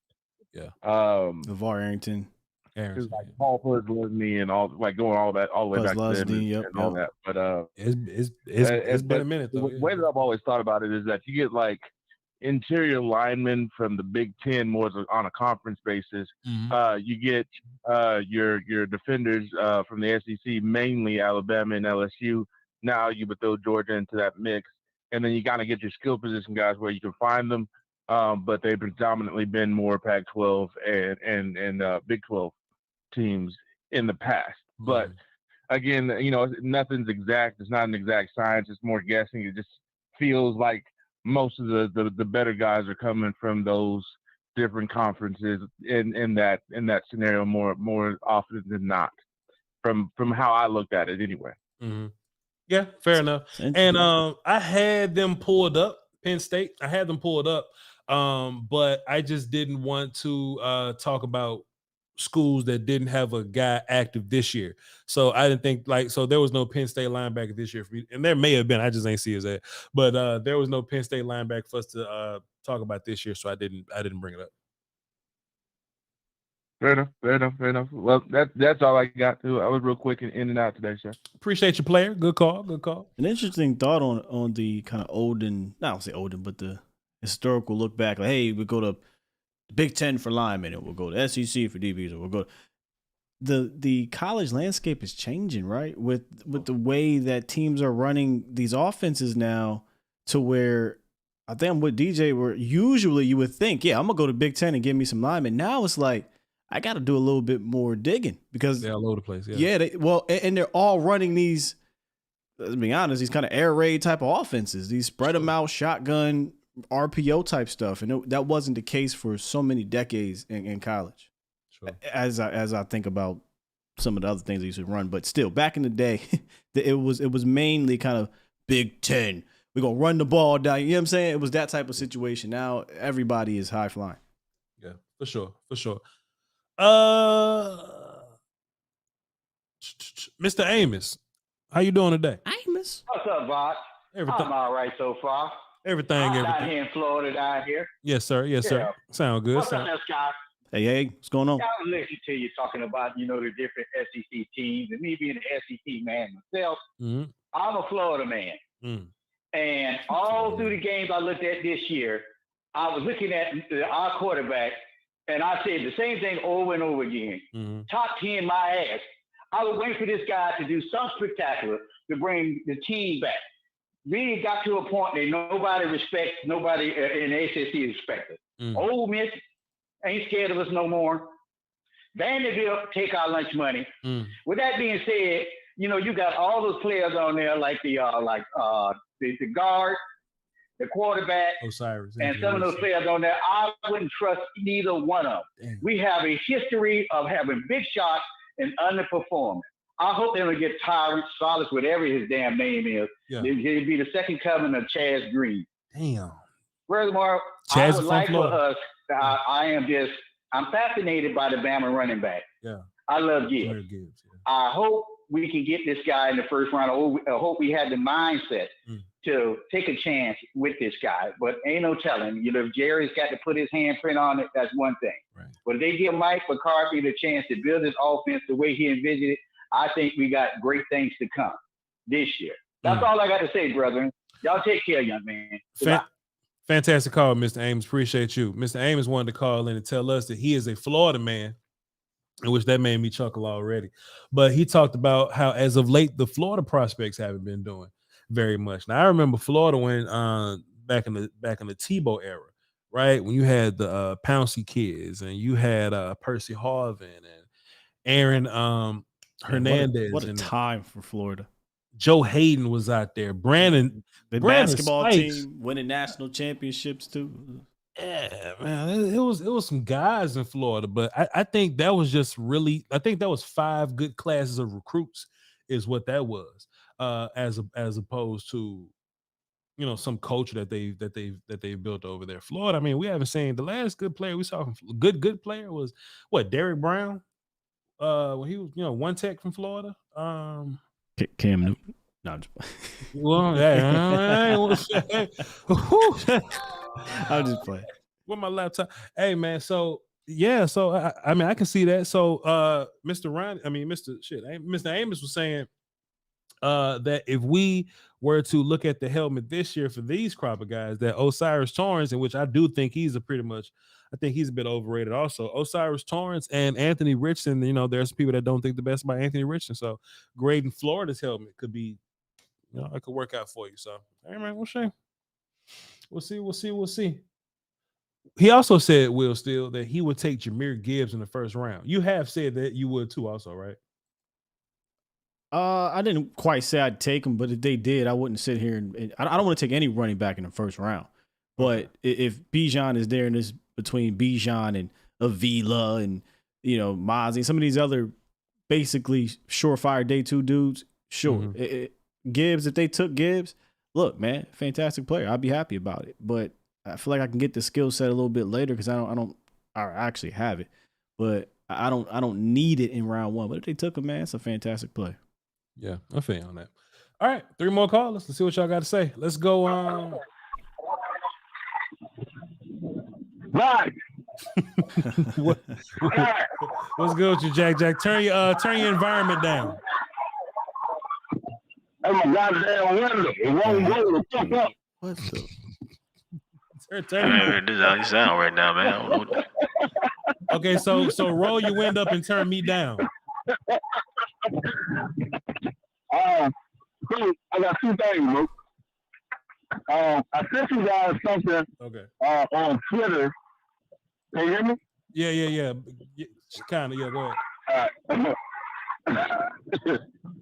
Yeah. LeVar Arrington. It was like Paul Leslie and all like going all the way back then and all that. But it's been a minute though. The way that I've always thought about it is that you get like interior linemen from the Big Ten more on a conference basis. Mm-hmm. You get your defenders from the SEC, mainly Alabama and LSU. Now you would throw Georgia into that mix, and then you gotta get your skill position guys where you can find them. But they've predominantly been more Pac-12 and Big 12 teams in the past. But again, nothing's exact. It's not an exact science. It's more guessing. It just feels like most of the better guys are coming from those different conferences in that scenario more often than not. From how I looked at it anyway. Mm-hmm. Yeah, fair enough. And I had them pulled up, Penn State. I had them pulled up, but I just didn't want to talk about schools that didn't have a guy active this year. So I didn't think there was no Penn State linebacker this year for me. And there may have been, I just ain't see his ad. But there was no Penn State linebacker for us to talk about this year, so I didn't bring it up. Fair enough. Well, that's all I got to. I was real quick and in and out today, sir. Appreciate your player. Good call. An interesting thought on the kind of but the historical look back. Like, hey, we go to Big Ten for linemen, and we'll go to SEC for DBs, or we'll go. The college landscape is changing, right? With the way that teams are running these offenses now, to where I think I'm with DJ. Where usually you would think, I'm gonna go to Big Ten and give me some linemen. Now it's like I got to do a little bit more digging because they're all over the place. And they're all running these. Let's be honest, these kind of air raid type of offenses. These spread them out, shotgun, RPO type stuff, and that wasn't the case for so many decades in college. Sure. As I think about some of the other things they used to run, but still, back in the day, it was mainly kind of Big Ten. We're gonna run the ball down. You know what I'm saying? It was that type of situation. Now everybody is high flying. Yeah, for sure. Mr. Amos, how you doing today? Amos, what's up, Voch? I'm all right so far. Everything. Down here in Florida, down here. Yes, sir. Sound good. What's up, Scott? Hey, what's going on? I listen to you talking about, the different SEC teams, and me being an SEC man myself. Mm-hmm. I'm a Florida man. And all through the games I looked at this year, I was looking at our quarterback, and I said the same thing over and over again. Mm-hmm. Top 10 my ass. I was waiting for this guy to do something spectacular to bring the team back. Really got to a point that nobody in the ACC respected. Ole Miss ain't scared of us no more. Vanderbilt take our lunch money. With that being said, you got all those players on there like the guard, the quarterback, Osiris, and some of those players on there. I wouldn't trust neither one of them. Damn. We have a history of having big shots and underperforming. I hope they don't get Tyrant Solace, whatever his damn name is. Yeah. He'll be the second coming of Chaz Green. Damn. Furthermore, I would like for us, I'm fascinated by the Bama running back. Yeah. I love Gibbs. Yeah. I hope we can get this guy in the first round. I hope we had the mindset to take a chance with this guy. But ain't no telling. If Jerry's got to put his handprint on it, that's one thing. Right. But if they give Mike McCarthy the chance to build his offense the way he envisioned it, I think we got great things to come this year. That's all I got to say, brethren. Y'all take care, young man. Fantastic call, Mr. Amos. Appreciate you. Mr. Amos wanted to call in and tell us that he is a Florida man, in which that made me chuckle already. But he talked about how, as of late, the Florida prospects haven't been doing very much. Now, I remember Florida when back in the Tebow era, right? When you had the Pouncey kids and you had Percy Harvin and Aaron Hernandez. What a time for Florida. Joe Hayden was out there. Brandon basketball Spikes. team winning national championships too. Yeah, man, it was some guys in Florida, but I think that was just really. I think that was 5 good classes of recruits, is what that was, as opposed to, some culture that they've built over there. Florida. I mean, we haven't seen the last good player we saw from good player was what, Derrick Brown, when he was one tech from Florida. Cam Newton. No, I'm just well, I'll just play with my laptop. Hey, man. So yeah. So I mean, I can see that. So Mr. Amos was saying that if we were to look at the helmet this year for these crop of guys, that Osiris Torrance, in which I do think he's I think he's a bit overrated also. Osiris Torrance and Anthony Richardson, there's people that don't think the best about Anthony Richardson. So grading Florida's helmet could be, it could work out for you. So, hey, man, we'll see. He also said, Will Steele, that he would take Jahmyr Gibbs in the first round. You have said that you would too also, right? I didn't quite say I'd take him, but if they did, I wouldn't sit here and I don't want to take any running back in the first round. But if Bijan is there and it's between Bijan and Avila and, Mozzie, some of these other basically surefire day 2 dudes, sure. Mm-hmm. Gibbs, if they took Gibbs, look, man, fantastic player. I'd be happy about it. But I feel like I can get the skill set a little bit later because I actually have it, but I don't need it in round 1. But if they took him, man, it's a fantastic play. Yeah, I'm feeling on that. All right, 3 more callers. Let's see what y'all got to say. Let's go. Right. What's good with you, Jack? Turn your environment down. That's my goddamn window. It won't go the fuck up. What the? This is how you sound right now, man. I don't know. Okay, so roll your window up and turn me down. So I got 2 things, bro. I sent you guys something on Twitter. Can you hear me? Yeah. Kind of, yeah, go ahead.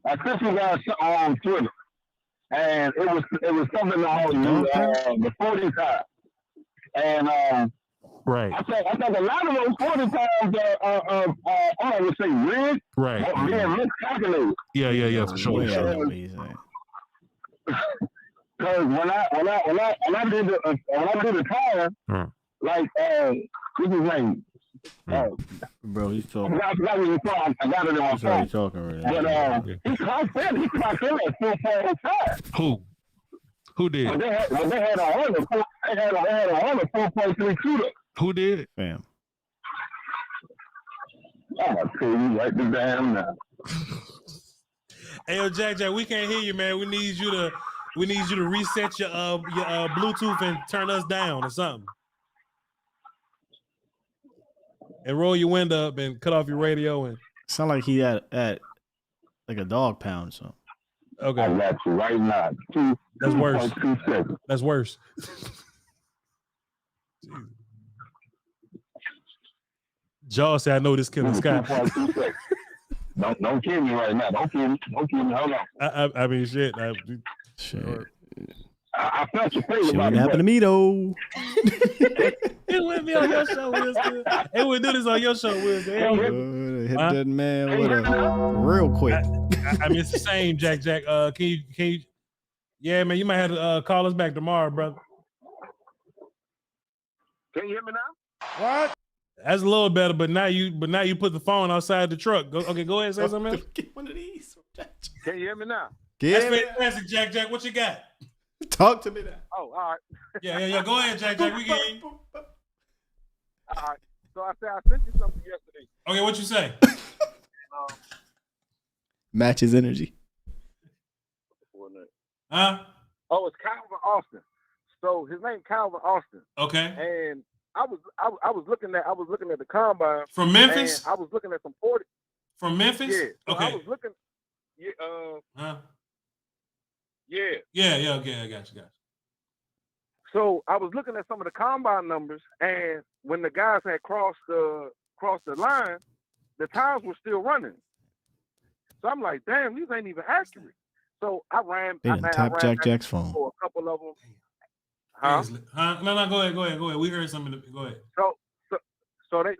I sent you guys on Twitter, and it was something on the 40 time. And right. I think a lot of those 40 times I would say rigged, right? Or being miscalculated. Yeah, for sure. Because when I did the time, like what's his name? Bro, he's talking. I got it on my phone. Talking right now. But he clocked in at 4.5. Who did? But they had a Honda 4.32. Who did? Bam. I'm gonna tell you right this damn now. Hey, yo, Jack, we can't hear you, man. We need you to reset your Bluetooth and turn us down or something. And roll your window up and cut off your radio and sound like he at like a dog pound or something. Okay. I got you right now. That's worse. That's worse. Jaw said, I know this killer Scott. Don't kill me right now. Don't kill me. Hold on. I mean, shit. I felt your pain shit about it. Happened to me though. It wouldn't be on your show, Will. It would do this on your show, Will. Hit that man with a real quick. I mean, it's the same, Jack. Can you? Yeah, man, you might have to call us back tomorrow, brother. Can you hear me now? What? That's a little better, but now you put the phone outside the truck. Go ahead and say something else. Get one of these. Can you hear me now? That's fantastic, Jack. What you got? Talk to me now. Oh, all right. Yeah. Go ahead, Jack. We get you. All right. So I sent you something yesterday. Okay, what you say? Match his energy. Huh? Oh, it's Calvin Austin. So his name Calvin Austin. Okay. And I was looking at the combine from Memphis. And I was looking at some 40 from Memphis. Yeah. So okay. I was looking. Yeah. Huh? Yeah. Yeah. Okay. I got you. So I was looking at some of the combine numbers, and when the guys had crossed the line, the times were still running. So I'm like, damn, these ain't even accurate. So I ran. They didn't tap Jack's phone. For a couple of them. Huh? No. Go ahead. We heard something. Go ahead. So they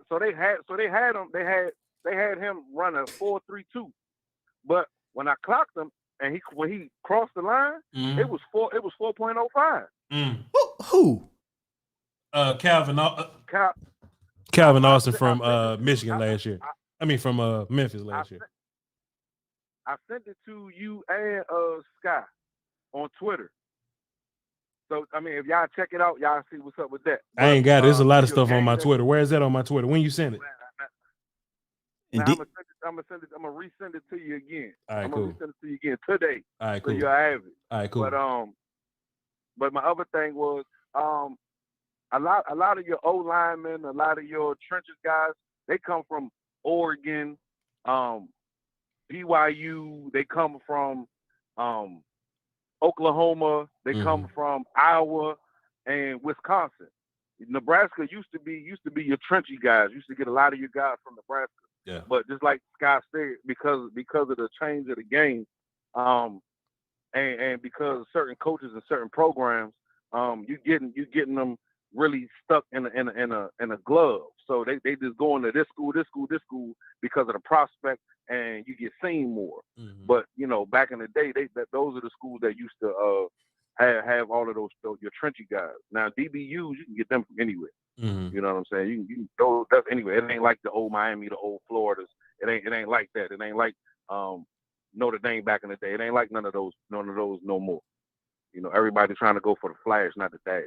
had him run a 4.32, but when I clocked him and when he crossed the line, it was 4.05. Who? Calvin Austin from Michigan last year. I mean from Memphis last year. I sent it to you and Sky on Twitter. So I mean, if y'all check it out, y'all see what's up with that. I ain't got it. There's a lot of stuff on my Twitter. Where is that on my Twitter? When you send it? I'm gonna resend it to you again. All right, I'm cool. gonna resend it to you again today. All right, cool. So you'll have it. All right, cool. But my other thing was a lot of your O linemen, a lot of your trenches guys, they come from Oregon, BYU. They come from Oklahoma. They come from Iowa and Wisconsin. Nebraska used to be your trenchy guys. Used to get a lot of your guys from Nebraska. Yeah. But just like Scott said, because of the change of the game, and because of certain coaches and certain programs, you getting them really stuck in a glove. So they just go into this school because of the prospect, and you get seen more. But back in the day, those are the schools that used to have all of those your trenchy guys. Now DBUs, you can get them from anywhere. You know what I'm saying? You those that's anyway. It ain't like the old Miami, the old Floridas. It ain't like that. It ain't like Notre Dame back in the day. It ain't like none of those no more. Everybody trying to go for the flash, not the dash.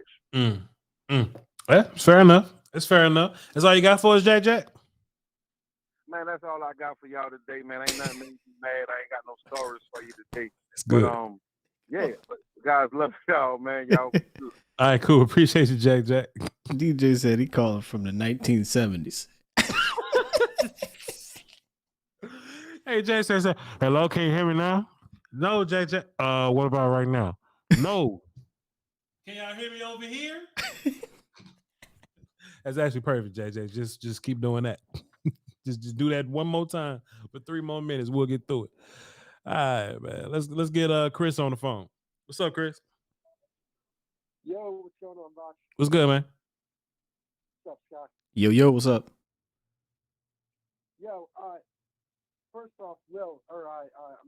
Yeah, it's fair enough. That's all you got for us, Jack? Man, that's all I got for y'all today, man. Ain't nothing made me mad. I ain't got no stories for you today. It's good. But, yeah, but guys, love y'all, man. Y'all good. All right, cool. Appreciate you, Jack. DJ said he calling from the 1970s. Hey, Jay says, hello, can you hear me now? No, Jack. What about right now? No. Can y'all hear me over here? That's actually perfect, JJ. Just keep doing that. just do that one more time for 3 more minutes. We'll get through it. All right, man. Let's get Chris on the phone. What's up, Chris? Yo, what's going on, Voch? What's good, man? What's up, Scott? Yo, what's up? Yo, first off, I'm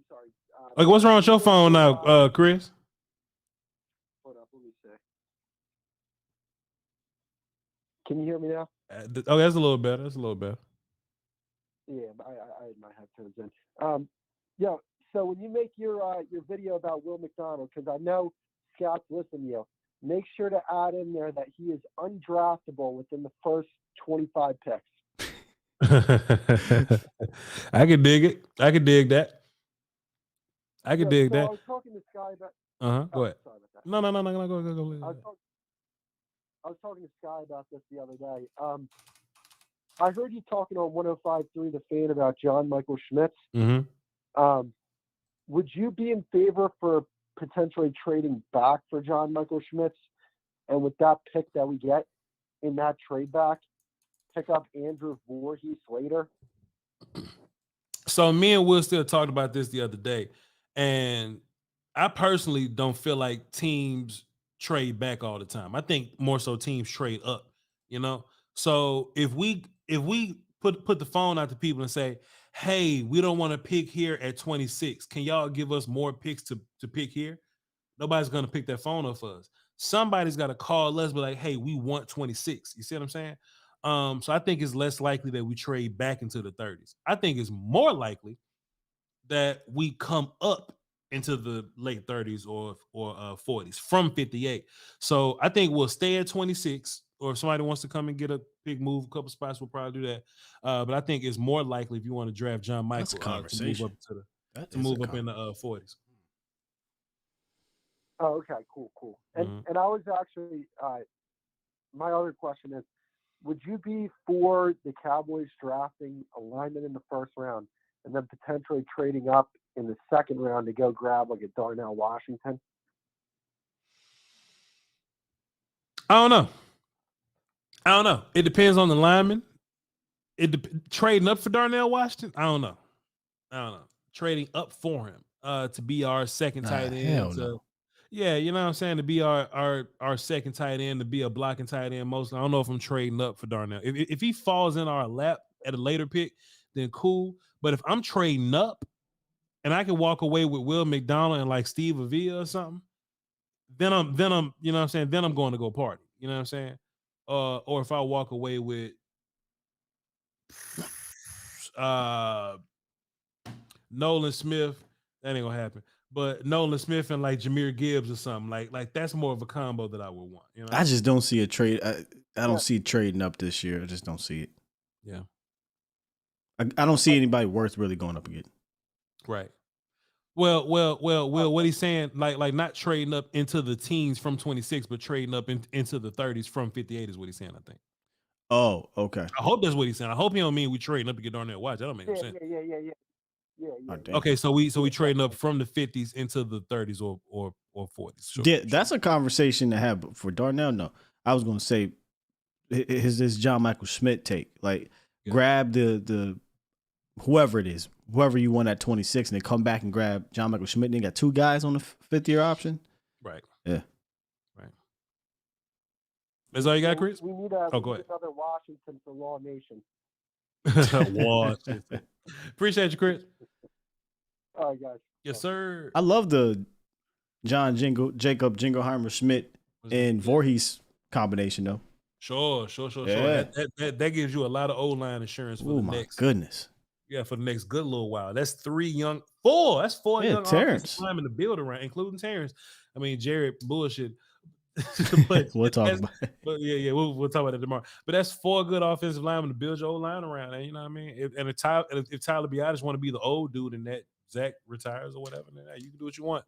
sorry. Okay, what's wrong with your phone now, Chris? Hold up, let me see. Can you hear me now? That's a little better. Yeah, I had my headphones in. Yo, so when you make your video about Will McDonald, because I know Scott's listening to you, make sure to add in there that he is undraftable within the first 25 picks. I can dig it. I can dig that. I was talking to Sky about. Go ahead. Sorry about that. No. Go. I was talking to Sky about this the other day. I heard you talking on 105.3 The Fan about John Michael Schmitz. Would you be in favor for potentially trading back for John Michael Schmitz, and with that pick that we get in that trade back, pick up Andrew Voorhees later? So me and Will still talked about this the other day, and I personally don't feel like teams trade back all the time. I think more so teams trade up, So if we put the phone out to people and say, hey, we don't want to pick here at 26. Can y'all give us more picks to pick here? Nobody's going to pick that phone up for us. Somebody's got to call us, be like, hey, we want 26. You see what I'm saying? So I think it's less likely that we trade back into the 30s. I think it's more likely that we come up into the late 30s or 40s from 58. So I think we'll stay at 26, or if somebody wants to come and get a big move, a couple spots, we'll probably do that. But I think it's more likely if you want to draft John Michael to move up in the 40s. Oh, okay, cool. And I was actually my other question is, would you be for the Cowboys drafting a lineman in the first round and then potentially trading up in the second round to go grab like a Darnell Washington? I don't know. It depends on the lineman. Trading up for Darnell Washington, I don't know. Trading up for him to be our second tight end. No. Yeah, you know what I'm saying? To be our second tight end, to be a blocking tight end mostly. I don't know if I'm trading up for Darnell. If he falls in our lap at a later pick, then cool. But if I'm trading up and I can walk away with Will McDonald and like Steve Avila or something, then I'm you know what I'm saying? Then I'm going to go party. You know what I'm saying? Or if I walk away with Nolan Smith, that ain't gonna happen. But Nolan Smith and like Jahmyr Gibbs or something, like that's more of a combo that I would want. You know, I just don't see a trade. I don't see trading up this year. I just don't see it. Yeah, I don't see anybody worth really going up again. Right. Well, what he's saying, like not trading up into the teens from 26, but trading up into the 30s from 58 is what he's saying, I think. Oh, okay. I hope that's what he's saying. I hope he don't mean we trading up to get Darnell Watch. That don't make no sense. Yeah. Okay, so we trading up from the 50s into the 30s or 40s. Sure. Yeah, that's a conversation to have. But for Darnell, no. I was going to say his John Michael Schmidt take. Like, grab the whoever it is, whoever you want at 26, and they come back and grab John Michael Schmidt. And they got two guys on the fifth-year option. Right. Yeah. Right. Is all you got, Chris? We need go ahead. another Washington for Law Nation. Washington. Appreciate you, Chris. All right, guys. Yes, sir. I love the Jacob Jingleheimer Schmidt and Voorhees combination, though. Sure. Yeah. That gives you a lot of O-line insurance for the next. Goodness. Yeah, for the next good little while. That's four young offensive linemen to build around, including Terrence. I mean, Jared bullshit. But we'll talk about it. But yeah, we'll talk about it tomorrow. But that's four good offensive linemen to build your O-line around. And you know what I mean? If Tyler Biadasz want to be the old dude and that Zach retires or whatever, then you can do what you want.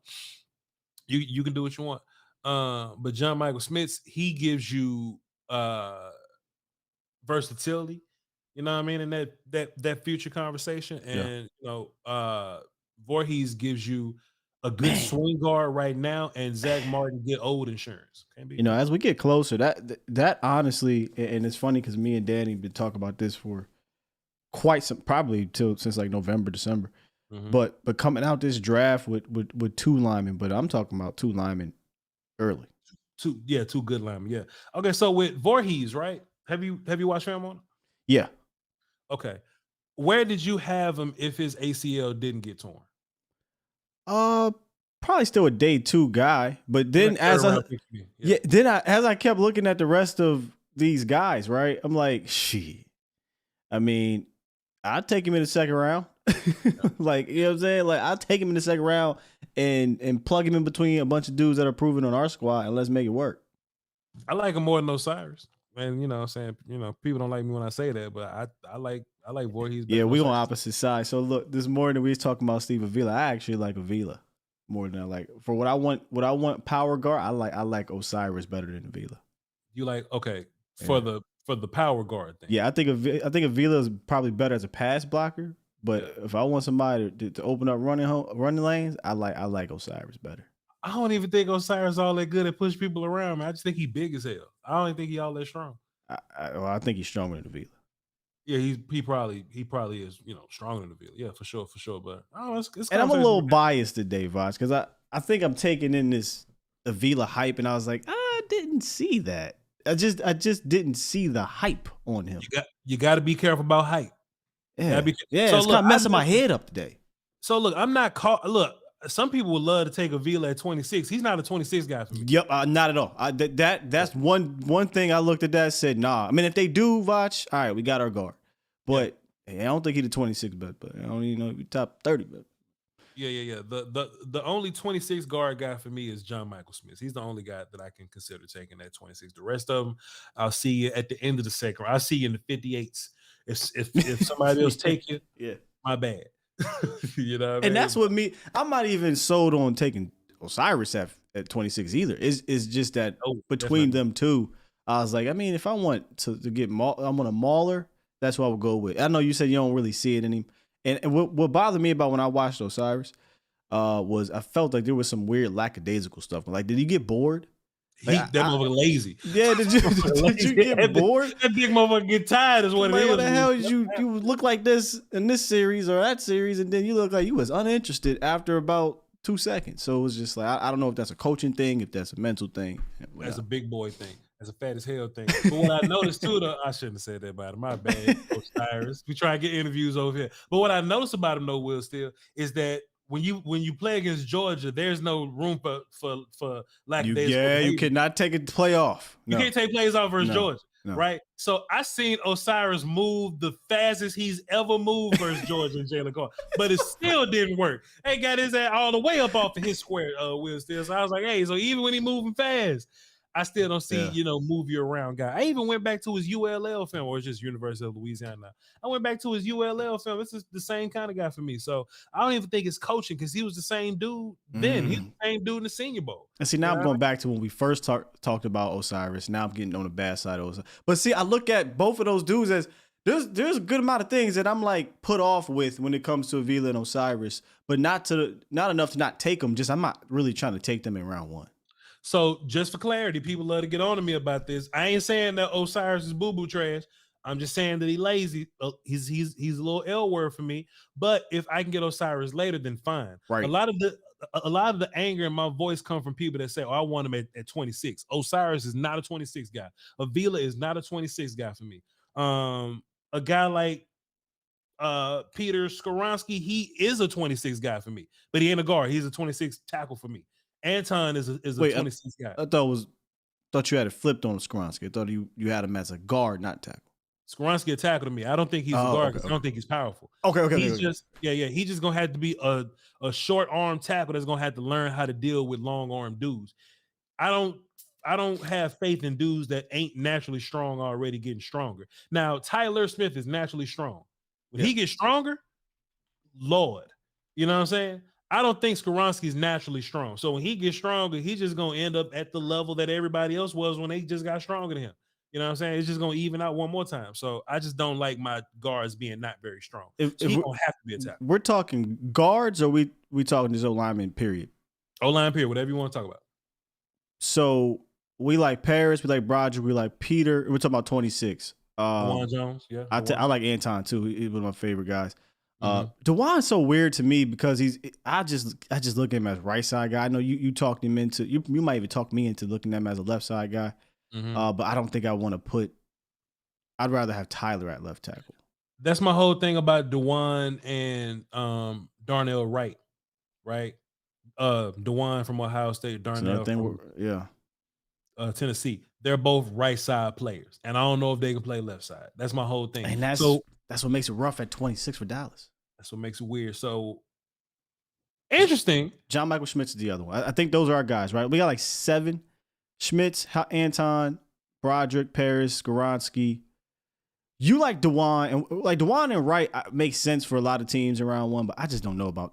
You can do what you want. But John Michael Smith, he gives you versatility. You know what I mean? And that future conversation. And Voorhees gives you a good swing guard right now, and Zach Martin get old insurance. As we get closer, that honestly, and it's funny because me and Danny been talking about this for quite some, probably since like November, December. Mm-hmm. But coming out this draft with two linemen, but I'm talking about two linemen early. Two good linemen. Yeah. Okay, so with Voorhees, right? Have you watched film on him? Yeah. Okay. Where did you have him if his ACL didn't get torn? Probably still a day 2 guy, but then as I kept looking at the rest of these guys, right? I'm like, shit. I mean, I'd take him in the second round. Like, you know what I'm saying? Like, I'll take him in the second round and plug him in between a bunch of dudes that are proven on our squad and let's make it work. I like him more than Osiris. And you know what I'm saying, people don't like me when I say that, but I like Voorhees. Yeah, we on opposite sides. So look, this morning we was talking about Steve Avila. I actually like Avila more than I like. For what I want power guard, I like Osiris better than Avila. You like for the power guard thing. Yeah, I think Avila is probably better as a pass blocker, but if I want somebody to open up running lanes, I like Osiris better. I don't even think Osiris all that good at push people around, man. I just think he big as hell. I don't even think he all that strong. I think he's stronger than Avila. Yeah, he probably is, stronger than Avila. Yeah, for sure. But it's and I'm a little biased today, Voch, because I think I'm taking in this Avila hype, and I was like, I didn't see that. I just didn't see the hype on him. You got to be careful about hype. Yeah, so it's kind of messing my head up today. So look, I'm not caught. Look. Some people would love to take Avila at 26. He's not a 26 guy for me. Yep, not at all. That's one thing I looked at that and said, nah. I mean, if they do, Voch, all right, we got our guard. But I don't think he's the 26 but I don't even know if he's top 30 but. Yeah. The only 26 guard guy for me is John Michael Smith. He's the only guy that I can consider taking that 26. The rest of them, I'll see you at the end of the second. I'll see you in the 58s. If somebody else take you, my bad. You know what I mean? And that's what I'm not even sold on taking Osiris at 26 either. It's just that between them two, I was like, I mean, if I want to get I want a mauler, that's what I would go with. I know you said you don't really see it in him. And what bothered me about when I watched Osiris was I felt like there was some weird lackadaisical stuff. Like, did you get bored? That motherfucker lazy. Yeah, did you get bored? That big motherfucker get tired is what it is. What the hell is you look like this in this series or that series, and then you look like you was uninterested after about 2 seconds. So it was just like, I don't know if that's a coaching thing, if that's a mental thing. That's a big boy thing. That's a fat as hell thing. But what I noticed too, though, I shouldn't have said that about him. My bad, Coach Cyrus. We try to get interviews over here. But what I noticed about him, though, Will, still, is that when you play against Georgia, there's no room for lackadaisical. Yeah, you cannot take a play off. You can't take plays off versus Georgia, right? So I seen Osiris move the fastest he's ever moved versus Georgia and Jalen Carter, but it still didn't work. They got his ass all the way up off of his square, Will Steele. So I was like, hey, so even when he moving fast, I still don't see, move you around guy. I even went back to his ULL film, or it's just University of Louisiana. I went back to his ULL film. This is the same kind of guy for me. So I don't even think it's coaching because he was the same dude then. He's the same dude in the Senior Bowl. And see, now I'm going back to when we first talked about Osiris. Now I'm getting on the bad side of Osiris. But see, I look at both of those dudes as there's a good amount of things that I'm like put off with when it comes to Avila and Osiris, but not enough to not take them. Just I'm not really trying to take them in round one. So just for clarity, people love to get on to me about this. I ain't saying that Osiris is boo-boo trash. I'm just saying that he's lazy. He's a little L word for me. But if I can get Osiris later, then fine. Right. A lot of the anger in my voice come from people that say, "Oh, I want him at 26." Osiris is not a 26 guy. Avila is not a 26 guy for me. A guy like Peter Skoronski, he is a 26 guy for me, but he ain't a guard. He's a 26 tackle for me. Anton is a 26 guy. I thought you had it flipped on Skoronski. I thought you had him as a guard, not tackle. Skoronski a tackle to me. I don't think he's a guard because I don't think he's powerful. Okay. He's just he's just gonna have to be a short arm tackle that's gonna have to learn how to deal with long arm dudes. I don't have faith in dudes that ain't naturally strong already getting stronger. Now Tyler Smith is naturally strong. When he gets stronger, Lord, you know what I'm saying? I don't think Skoronski is naturally strong. So when he gets stronger, he's just going to end up at the level that everybody else was when they just got stronger than him. You know what I'm saying? It's just going to even out one more time. So I just don't like my guards being not very strong. He's going to have to be a tackle. We're talking guards or we talking this O-lineman period? O-line period, whatever you want to talk about. So we like Paris, we like Broderick, we like Peter. We're talking about 26. DeJuan Jones, yeah. I like Anton too. He's one of my favorite guys. DeJuan's so weird to me because I just look at him as right side guy. I know you talked him into you might even talk me into looking at him as a left side guy. But I don't think I want to I'd rather have Tyler at left tackle. That's my whole thing about DeJuan and Darnell Wright, right? DeJuan from Ohio State, Darnell from Tennessee. They're both right side players, and I don't know if they can play left side. That's my whole thing. And that's what makes it rough at 26 for Dallas. That's what makes it weird. So interesting. John Michael Schmitz is the other one. I think those are our guys, right? We got like 7: Schmitz, Anton, Broderick, Paris, Skoronski. You like DeJuan, and like DeJuan and Wright makes sense for a lot of teams in round one, but I just don't know about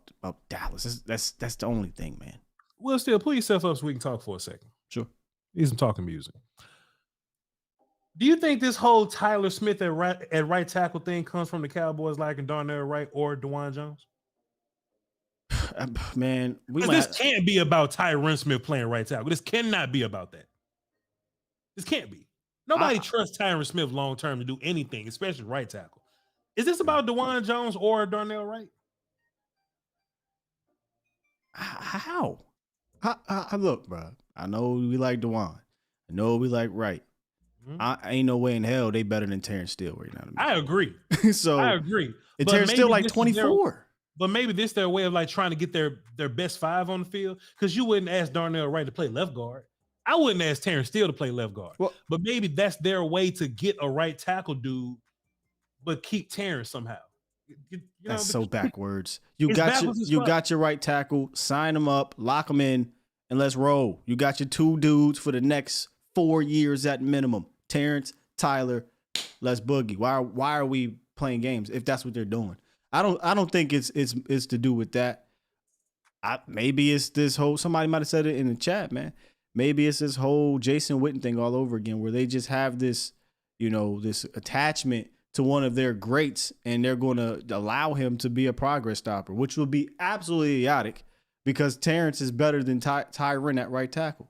Dallas. That's the only thing, man. Well, still pull yourself up so we can talk for a second. Sure. Need some talking music. Do you think this whole Tyler Smith at right tackle thing comes from the Cowboys liking Darnell Wright or DeJuan Jones? Man, this can't be about Tyron Smith playing right tackle. This cannot be about that. This can't be. Nobody trusts Tyron Smith long term to do anything, especially right tackle. Is this about DeJuan Jones or Darnell Wright? How? Look, bro. I know we like DeJuan. I know we like Wright. I ain't no way in hell they better than Terrence Steele right now. I agree. I agree. And Terrence Steele like 24. But maybe this their way of like trying to get their best 5 on the field. Because you wouldn't ask Darnell Wright to play left guard. I wouldn't ask Terrence Steele to play left guard. Well, but maybe that's their way to get a right tackle dude, but keep Terrence somehow. That's so backwards. You got your right tackle, sign him up, lock him in, and let's roll. You got your 2 dudes for the next 4 years at minimum. Terrence, Tyler, let's boogie. Why are we playing games if that's what they're doing? I don't think it's to do with that. maybe it's this whole. Somebody might have said it in the chat, man. Maybe it's this whole Jason Witten thing all over again, where they just have this, this attachment to one of their greats, and they're going to allow him to be a progress stopper, which would be absolutely idiotic because Terrence is better than Tyron at right tackle.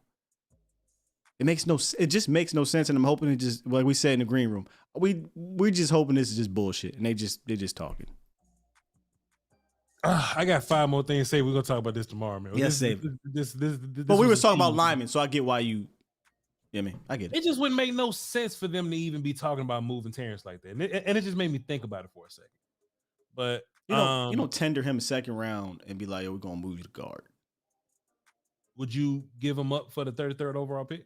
It just makes no sense, and I'm hoping it just, like we said in the green room, we just hoping this is just bullshit, and they're just talking. I got 5 more things to say. We're gonna talk about this tomorrow, man. Yes, this, but we were talking about linemen, so I get why you. Yeah, man, I get it. It just wouldn't make no sense for them to even be talking about moving Terrence like that, and it just made me think about it for a second. But you don't tender him a second round and be like, "Yo, we're gonna move you to guard." Would you give him up for the 33rd overall pick?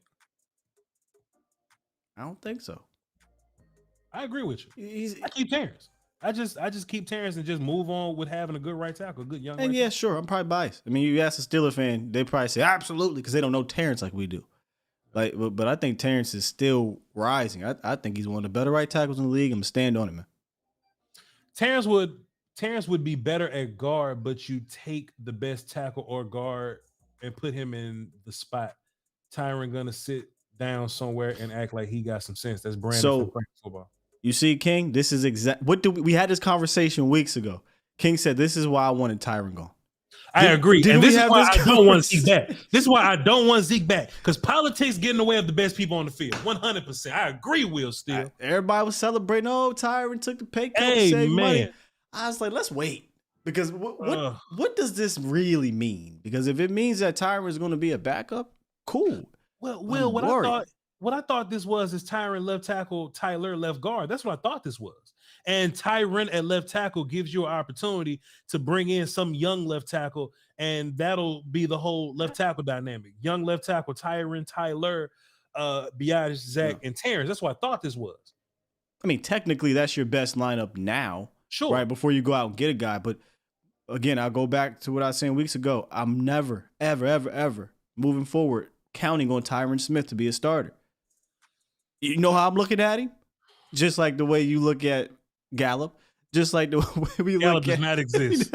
I don't think so. I agree with you. I keep Terrence. I just keep Terrence and just move on with having a good right tackle, a good young. And right tackle. Sure, I'm probably biased. I mean, you ask a Steeler fan, they probably say absolutely because they don't know Terrence like we do. Like, but I think Terrence is still rising. I think he's one of the better right tackles in the league. I'm gonna stand on it, man. Terrence would be better at guard, but you take the best tackle or guard and put him in the spot. Tyron gonna sit down somewhere and act like he got some sense. That's Brandon from practice football. You see, King, this is we had this conversation weeks ago. King said, "This is why I wanted Tyron gone." I agree. And this is why I don't want Zeke back. This is why I don't want Zeke back. Because politics get in the way of the best people on the field. 100%. I agree, Will Steele. Everybody was celebrating, Tyron took the pay cut. Hey, man. Money. I was like, let's wait. Because what does this really mean? Because if it means that Tyron is going to be a backup, cool. Well, Will, what I thought this was is Tyron left tackle, Tyler left guard. That's what I thought this was. And Tyron at left tackle gives you an opportunity to bring in some young left tackle, and that'll be the whole left tackle dynamic. Young left tackle, Tyron, Tyler, Biadasz, Zach, and Terrence. That's what I thought this was. I mean, technically, that's your best lineup now. Sure. Right, before you go out and get a guy. But again, I'll go back to what I was saying weeks ago. I'm never, ever, ever, ever moving forward counting on Tyron Smith to be a starter. You know how I'm looking at him? Just like the way you look at Gallup, just like the way we Gallup look at does not exist.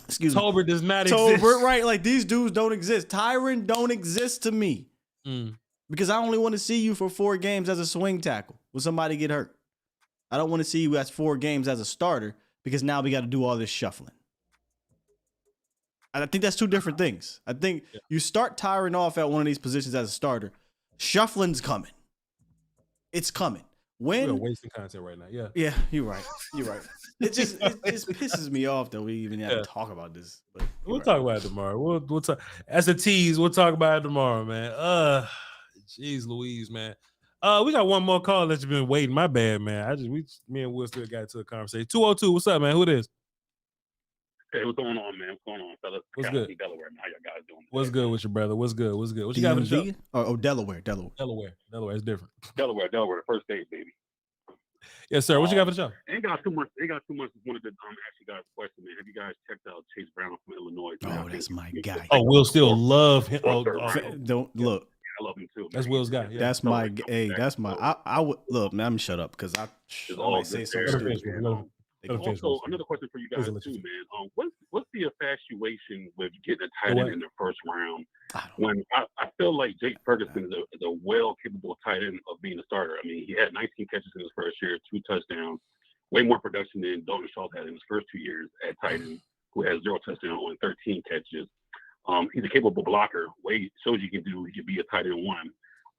Excuse me. Tolbert does not exist. Tolbert, right? Like these dudes don't exist. Tyron don't exist to me because I only want to see you for 4 games as a swing tackle when somebody get hurt. I don't want to see you as 4 games as a starter because now we got to do all this shuffling. And I think that's 2 different things. I think you start Tyron off at one of these positions as a starter. Shuffling's coming. It's coming. We're wasting content right now. Yeah, you're right. It just pisses me off that we even have to talk about this. But we'll talk about it tomorrow. We'll talk as a tease. We'll talk about it tomorrow, man. Jeez Louise, man. We got one more call that you've been waiting. My bad, man. Me and Will still got into a conversation. 202. What's up, man? Who it is? Hey, what's going on, man? What's going on, fellas? What's good? Delaware. How y'all guys doing? What's good with you, brother? What's good? What you got for the show? Oh, Delaware. Delaware. It's different. Delaware. The first state, baby. Yes, sir. What you got for the show? Ain't got too much. Wanted to ask you guys a question, man. Have you guys checked out Chase Brown from Illinois? Oh, that's my guy. Oh, Will still love him. Don't look. I love him too. Man. That's Will's guy. Yeah. That's my. Hey, that's my. I would look, man. I'm shut up because I might say something stupid. Also, another question for you guys too, man. What's the infatuation with getting a tight end in the first round? When I feel like Jake Ferguson is a well capable tight end of being a starter. I mean, he had 19 catches in his first year, 2 touchdowns, way more production than Dalton Schultz had in his first 2 years at tight end, who has 0 touchdowns on 13 catches. He's a capable blocker. Way shows you can do. He can be a tight end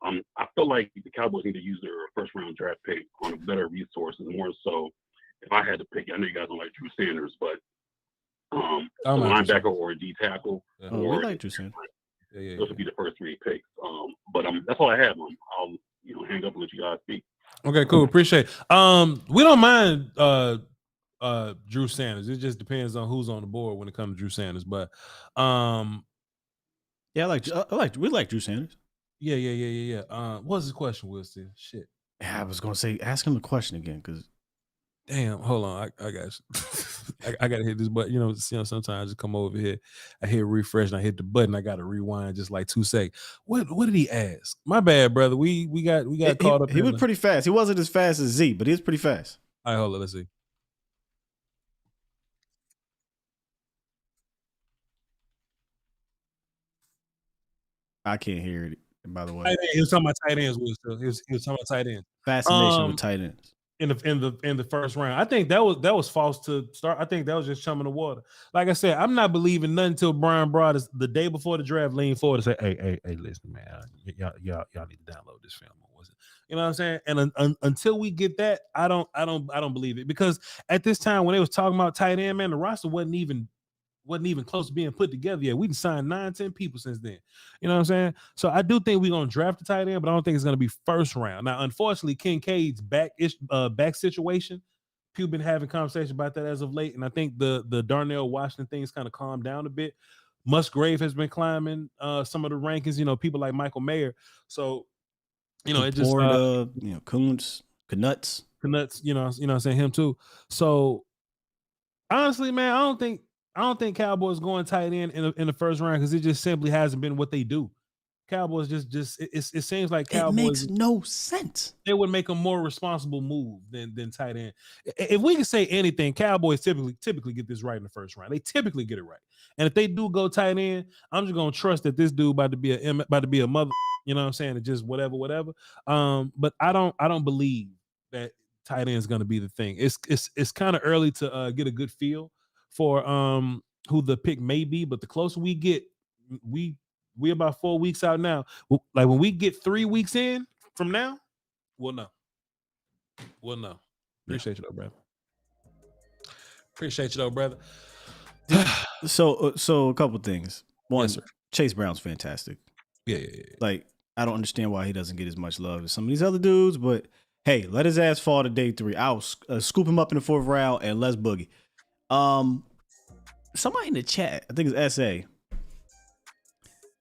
1. I feel like the Cowboys need to use their first round draft pick on better resources, more so. If I had to pick, I know you guys don't like Drew Sanders, but a linebacker or a D tackle, we like Drew Sanders. Those would be the first 3 picks. But that's all I have. I'll hang up and let you guys speak. Okay, cool. Appreciate it. We don't mind Drew Sanders. It just depends on who's on the board when it comes to Drew Sanders. But we like Drew Sanders. Yeah. What's his question, Will? Still shit. Yeah, I was gonna say ask him the question again because. Damn, hold on. I got you. I gotta hit this button. You know, sometimes I just come over here, I hit refresh and I hit the button. I gotta rewind just like 2 seconds. What did he ask? My bad, brother. We got caught up. He was pretty fast. He wasn't as fast as Z, but he was pretty fast. All right, hold on. Let's see. I can't hear it. By the way, he was talking about tight ends. He was talking about tight ends. Fascination with tight ends in the first round. I think that was false to start. I think that was just chumming the water. Like I said, I'm not believing nothing until Brian brought us the day before the draft, leaned forward and say, "Hey, listen, man, y'all need to download this film." Or was it? You know what I'm saying? And until we get that, I don't believe it, because at this time when they was talking about tight end, man, the roster wasn't even close to being put together yet. We done signed 9-10 people since then. You know what I'm saying? So I do think we're gonna draft a tight end, but I don't think it's gonna be first round. Now, unfortunately, Kincaid's back situation, people been having conversation about that as of late, and I think the Darnell Washington thing's kind of calmed down a bit. Musgrave has been climbing some of the rankings. You know, people like Michael Mayer. So, you know, it just Kuntz, Knuts. You know, what I'm saying, him too. So honestly, man, I don't think Cowboys going tight end in the first round, because it just simply hasn't been what they do. Cowboys it seems like Cowboys, it makes no sense. They would make a more responsible move than tight end. If we can say anything, Cowboys typically get this right in the first round. They typically get it right. And if they do go tight end, I'm just gonna trust that this dude about to be a mother. You know what I'm saying? It just whatever. But I don't believe that tight end is gonna be the thing. It's kind of early to get a good feel for who the pick may be, but the closer we get, we about 4 weeks out now. Like when we get 3 weeks in from now, we'll know. Appreciate you though, brother. So a couple things. One, yes, sir. Chase Brown's fantastic. Yeah. Like, I don't understand why he doesn't get as much love as some of these other dudes, but hey, let his ass fall to day 3. I'll scoop him up in the 4th round and let's boogie. Somebody in the chat, I think it's SA.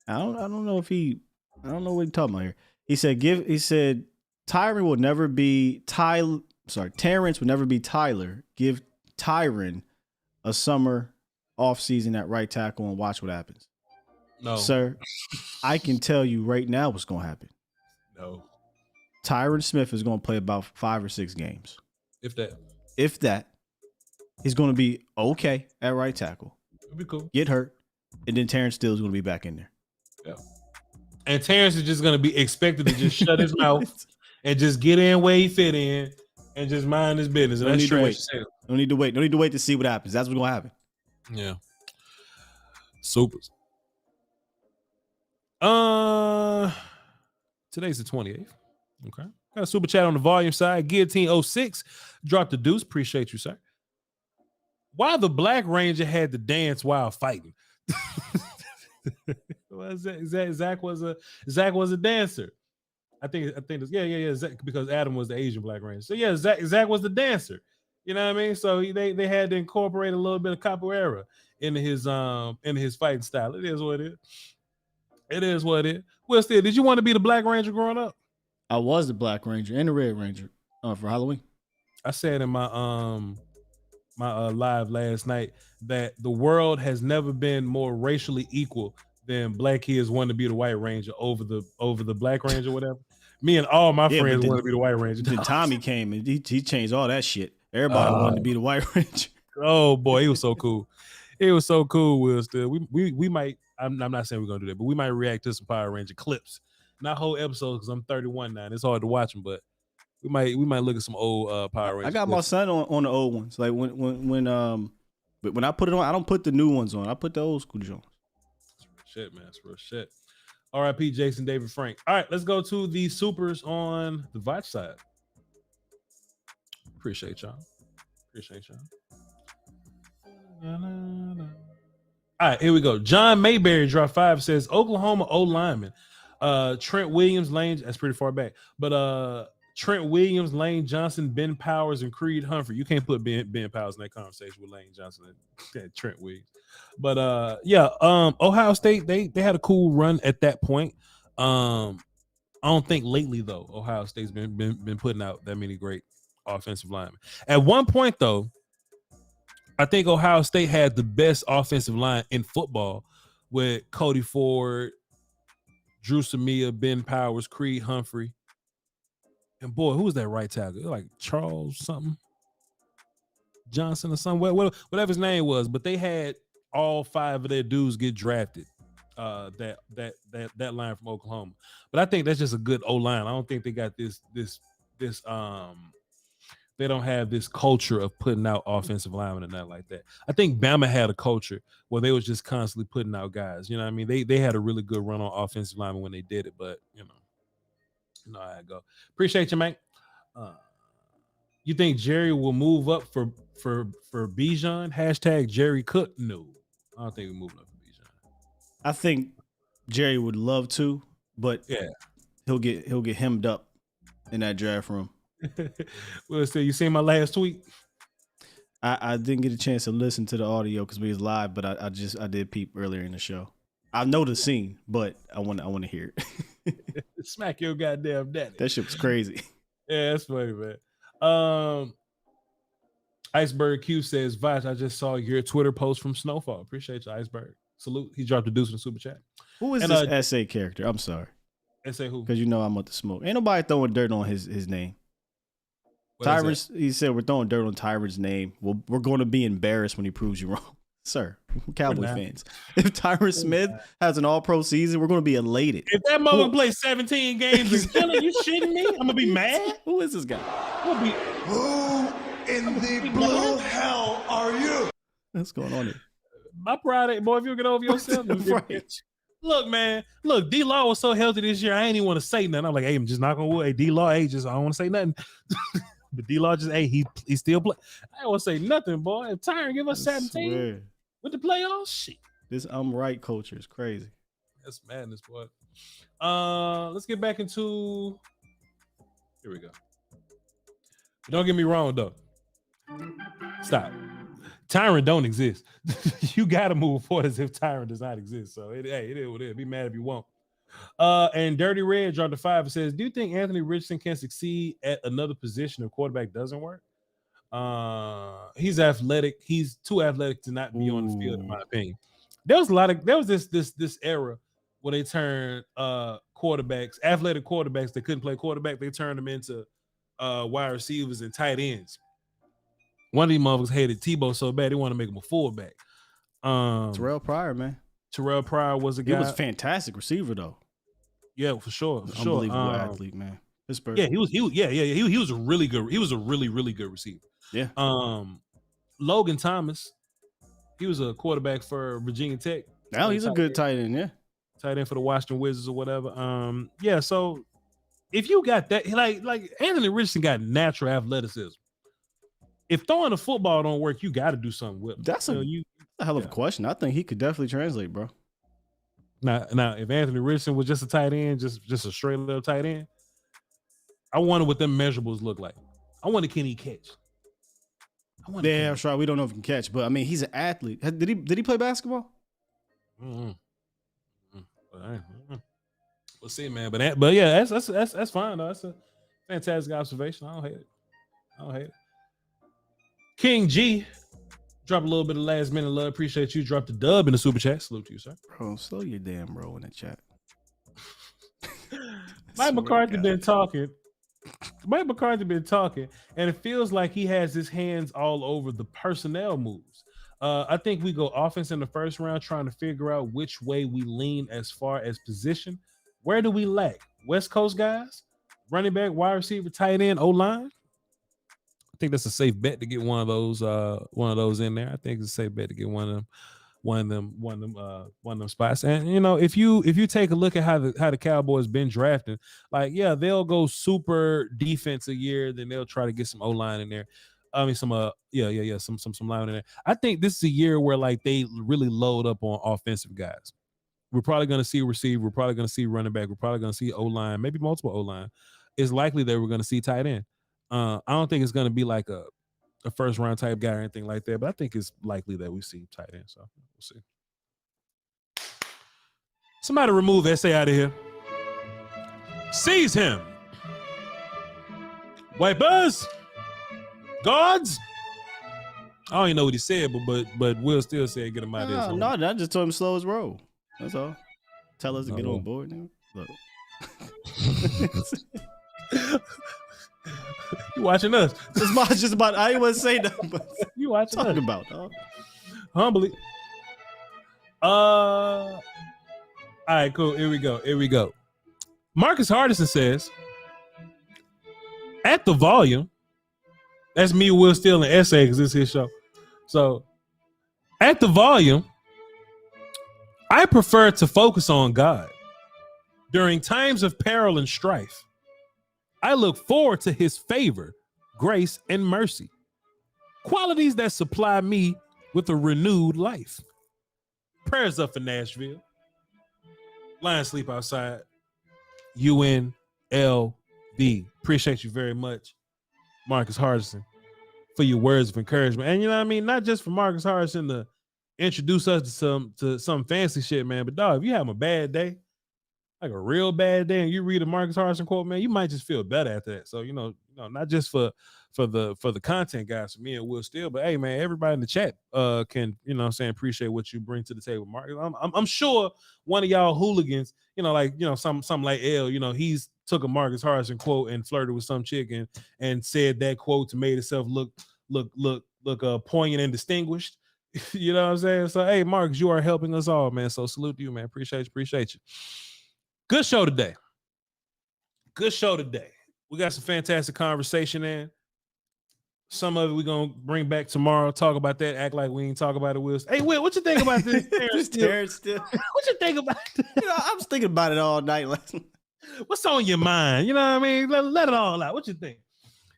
I don't know what he's talking about here. He said Terrence will never be Tyler. Give Tyron a summer off season at right tackle and watch what happens. No. Sir, I can tell you right now what's gonna happen. No. Tyron Smith is gonna play about 5 or 6 games. If that. He's gonna be okay at right tackle. It'll be cool. Get hurt. And then Terrence Steele is gonna be back in there. Yeah. And Terrence is just going to be expected to just shut his mouth and just get in where he fit in and just mind his business. And Don't need to wait. Don't need to wait to see what happens. That's what's going to happen. Yeah. Supers. Today's the 28th. Okay. Got a super chat on the volume side. Guillotine 06 dropped the deuce. Appreciate you, sir. Why the Black Ranger had to dance while fighting? Zach was a dancer. I think it's, yeah. Zach, because Adam was the Asian Black Ranger. So yeah, Zach was the dancer. You know what I mean? So they had to incorporate a little bit of capoeira into his fighting style. It is what it is. Well, still, did you want to be the Black Ranger growing up? I was the Black Ranger and the Red Ranger for Halloween. I said in my live last night that the world has never been more racially equal than black kids wanting to be the White Ranger over the Black Ranger, whatever. Me and all my friends wanted to be the White Ranger. Then Tommy came and he changed all that shit. Everybody wanted to be the White Ranger. Oh boy, he was so cool. It was so cool, Will. Still, we might. I'm not saying we're gonna do that, but we might react to some Power Ranger clips, not whole episodes, because I'm 31 now. And it's hard to watch them, but we might look at some old Power Rangers. I got my son on the old ones. Like when I put it on, I don't put the new ones on. I put the old school Jones. Shit, man, it's real shit. R.I.P. Jason David Frank. All right, let's go to the supers on the Voch side. Appreciate y'all. All right, here we go. John Mayberry dropped 5, says Oklahoma O lineman. Trent Williams, Lane, that's pretty far back. But Trent Williams, Lane Johnson, Ben Powers, and Creed Humphrey. You can't put Ben Powers in that conversation with Lane Johnson and Trent Williams. But Ohio State, they had a cool run at that point. I don't think lately though Ohio State's been putting out that many great offensive linemen. At one point though, I think Ohio State had the best offensive line in football with Cody Ford, Drew Samia, Ben Powers, Creed Humphrey. And boy, who was that right tackle? Like Charles something, Johnson or something, whatever his name was. But they had all 5 of their dudes get drafted that line from Oklahoma. But I think that's just a good O line. I don't think they got this they don't have this culture of putting out offensive linemen and that like that. I think Bama had a culture where they was just constantly putting out guys. You know what I mean? They had a really good run on offensive linemen when they did it, but you know how I go. Appreciate you, mate. You think Jerry will move up for Bijan? Hashtag Jerry Cook? No, I don't think we're moving up for Bijan. I think Jerry would love to, but yeah, he'll get hemmed up in that draft room. Well, so you seen my last tweet? I didn't get a chance to listen to the audio because we was live, but I did peep earlier in the show. I know the scene, but I want to hear it. Smack your goddamn daddy. That shit was crazy. Yeah, that's funny, man. Iceberg Q says, Voch, I just saw your Twitter post from Snowfall. Appreciate you, Iceberg. Salute. He dropped a deuce in the super chat. Who is this SA character? I'm sorry. SA who? Because you know I'm up to smoke. Ain't nobody throwing dirt on his name. Tyron's, he said we're throwing dirt on Tyron's name. Well, we're going to be embarrassed when he proves you wrong. Sir, Cowboys fans. If Tyron Smith has an all-pro season, we're going to be elated. If that mother plays 17 games and killing, you shitting me? I'm going to be mad? Who is this guy? Who in the blue hell are you? What's going on here? My pride, boy, if you get over yourself. Right. Look, man. Look, D-Law was so healthy this year, I ain't even want to say nothing. I'm like, hey, I'm just not going to wood. Hey, D-Law, hey, just I don't want to say nothing. But D-Law just, hey, he still play. I don't want to say nothing, boy. If Tyron give us 17 with the playoffs, shit. This I'm right culture is crazy. That's madness, boy. Let's get back into. Here we go. Don't get me wrong, though. Stop. Tyron don't exist. You got to move forward as if Tyron does not exist. So, it is what it is. Be mad if you won't. And Dirty Red dropped the 5 and says, do you think Anthony Richardson can succeed at another position if quarterback doesn't work? He's athletic. He's too athletic to not be on the field, in my opinion. There was this era where they turned quarterbacks, athletic quarterbacks that couldn't play quarterback, they turned them into wide receivers and tight ends. One of these motherfuckers hated Tebow so bad they want to make him a fullback. Terrell Pryor, man. Terrell Pryor was a guy. He was a fantastic receiver, though. Yeah, for sure. Unbelievable athlete, man. Pittsburgh. Yeah, he was a really good. He was a really, really good receiver. Yeah. Logan Thomas, he was a quarterback for Virginia Tech. Now he's a good tight end, yeah. Tight end for the Washington Wizards or whatever. Yeah. So if you got that, like Anthony Richardson got natural athleticism. If throwing the football don't work, you got to do something with him. That's a hell of a question. I think he could definitely translate, bro. Now, if Anthony Richardson was just a tight end, just a straight little tight end, I wonder what them measurables look like. I wonder, can he catch? Yeah, I'm sure. We don't know if he can catch, but I mean, he's an athlete. Did he play basketball? We'll see, man. But yeah, that's fine though. That's a fantastic observation. I don't hate it. King G, drop a little bit of last minute love. Appreciate you. Drop the dub in the super chat. Salute to you, sir. Bro, slow your damn bro in the chat. Mike McCarthy been talking. And it feels like he has his hands all over the personnel moves. I think we go offense in the first round, trying to figure out which way we lean as far as position. Where do we lack? West Coast guys, running back, wide receiver, tight end, O-line. I think that's a safe bet to get one of those in there. I think it's a safe bet to get one of them spots. And you know, if you take a look at how the Cowboys been drafting, like they'll go super defense a year, then they'll try to get some O-line in there. I mean, some line in there. I think this is a year where like they really load up on offensive guys. We're probably going to see receiver. We're probably going to see running back. We're probably going to see O-line, maybe multiple O-line. It's likely that we're going to see tight end. I don't think it's going to be like a first round type guy or anything like that, but I think it's likely that we see tight end. So we'll see. Somebody remove SA out of here. Seize him. Wipers. Guards. I don't even know what he said, but Will still said get him out of here. No, I just told him to slow his roll. That's all. Tell us to get on board now. Look. You watching us? Just about. I ain't want to say nothing, but you watching talking us? About dog. Humbly. All right, cool. Here we go. Marcus Hardison says, at the volume, that's me, Will Steele, and Essay, because it's his show. So, at the volume, I prefer to focus on God. During times of peril and strife, I look forward to his favor, grace, and mercy. Qualities that supply me with a renewed life. Prayers up for Nashville. Lions sleep outside. UNLV. Appreciate you very much, Marcus Hardison, for your words of encouragement. And you know what I mean? Not just for Marcus Hardison to introduce us to some fancy shit, man. But dog, if you have a bad day, like a real bad day, and you read a Marcus Hardison quote, man, you might just feel better after that. So, you know, not just for the content guys, for me and Will Steele, but hey, man, everybody in the chat can, you know what I'm saying, appreciate what you bring to the table, Marcus. I'm sure one of y'all hooligans, you know, like, you know, some like L, you know, he's took a Marcus Hardison quote and flirted with some chick and said that quote to make itself look poignant and distinguished. You know what I'm saying? So, hey, Marcus, you are helping us all, man. So salute to you, man. Appreciate you. Good show today. We got some fantastic conversation in. Some of it we're going to bring back tomorrow, talk about that, act like we ain't talk about it, Will. Hey, Will, what you think about this? Terrence Steele. What you think about this? You know, I was thinking about it all night last night. What's on your mind? You know what I mean? Let it all out. What you think?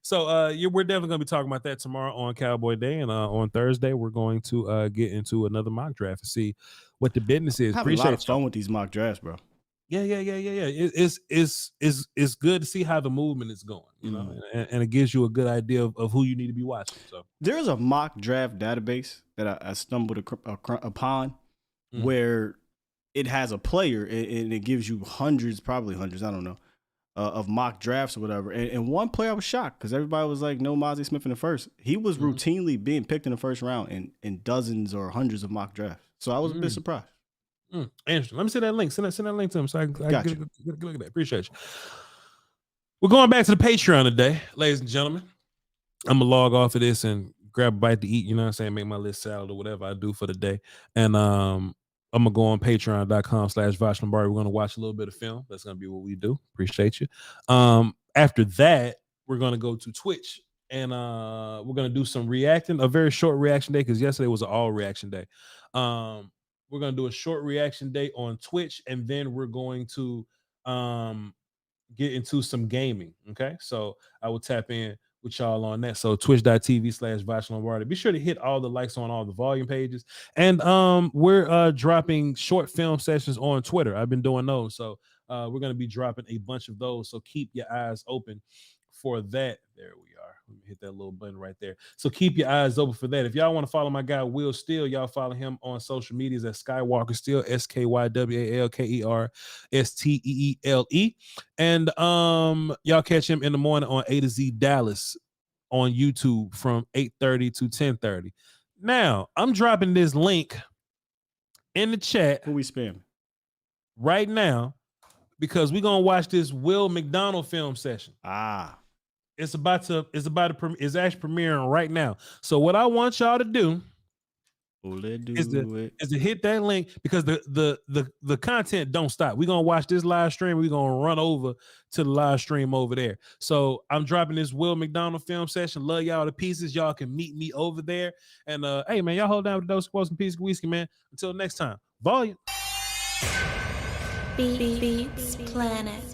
So we're definitely going to be talking about that tomorrow on Cowboy Day. And on Thursday, we're going to get into another mock draft and see what the business is. Appreciate a lot of fun with these mock drafts, bro. Yeah. It's good to see how the movement is going, you know, and it gives you a good idea of who you need to be watching. So there's a mock draft database that I stumbled upon where it has a player and it gives you probably hundreds, I don't know, of mock drafts or whatever. And one player I was shocked because everybody was like, no Mozzie Smith in the first. He was routinely being picked in the first round in dozens or hundreds of mock drafts. So I was a bit surprised. Interesting. Let me see that link. Send that link to him so I can get a look at that. Appreciate you. We're going back to the Patreon today, ladies and gentlemen. I'm gonna log off of this and grab a bite to eat. You know what I'm saying? Make my list salad or whatever I do for the day. And I'm gonna go on patreon.com/Voch Lombardi. We're gonna watch a little bit of film. That's gonna be what we do. Appreciate you. After that, we're gonna go to Twitch and we're gonna do some reacting. A very short reaction day because yesterday was an all reaction day. We're going to do a short reaction day on Twitch, and then we're going to get into some gaming. Okay. So I will tap in with y'all on that. So twitch.tv/Voch Lombardi. Be sure to hit all the likes on all the volume pages. And we're dropping short film sessions on Twitter. I've been doing those. So we're going to be dropping a bunch of those. So keep your eyes open for that. There we are. Let me hit that little button right there. So keep your eyes open for that. If y'all want to follow my guy Will Steele, y'all follow him on social medias at Skywalker Steele, SKYWALKERSTEELE. And y'all catch him in the morning on A to Z Dallas on YouTube from 8:30 to 10:30. Now I'm dropping this link in the chat. Who we spamming right now because we're gonna watch this Will McDonald film session. It's actually premiering right now. So what I want y'all to do is to hit that link because the content don't stop. We're gonna watch this live stream. We're gonna run over to the live stream over there. So I'm dropping this Will McDonald film session. Love y'all to pieces. Y'all can meet me over there. And hey man, y'all hold down with those quotes and pieces of whiskey, man. Until next time. Volume. Beats Planet.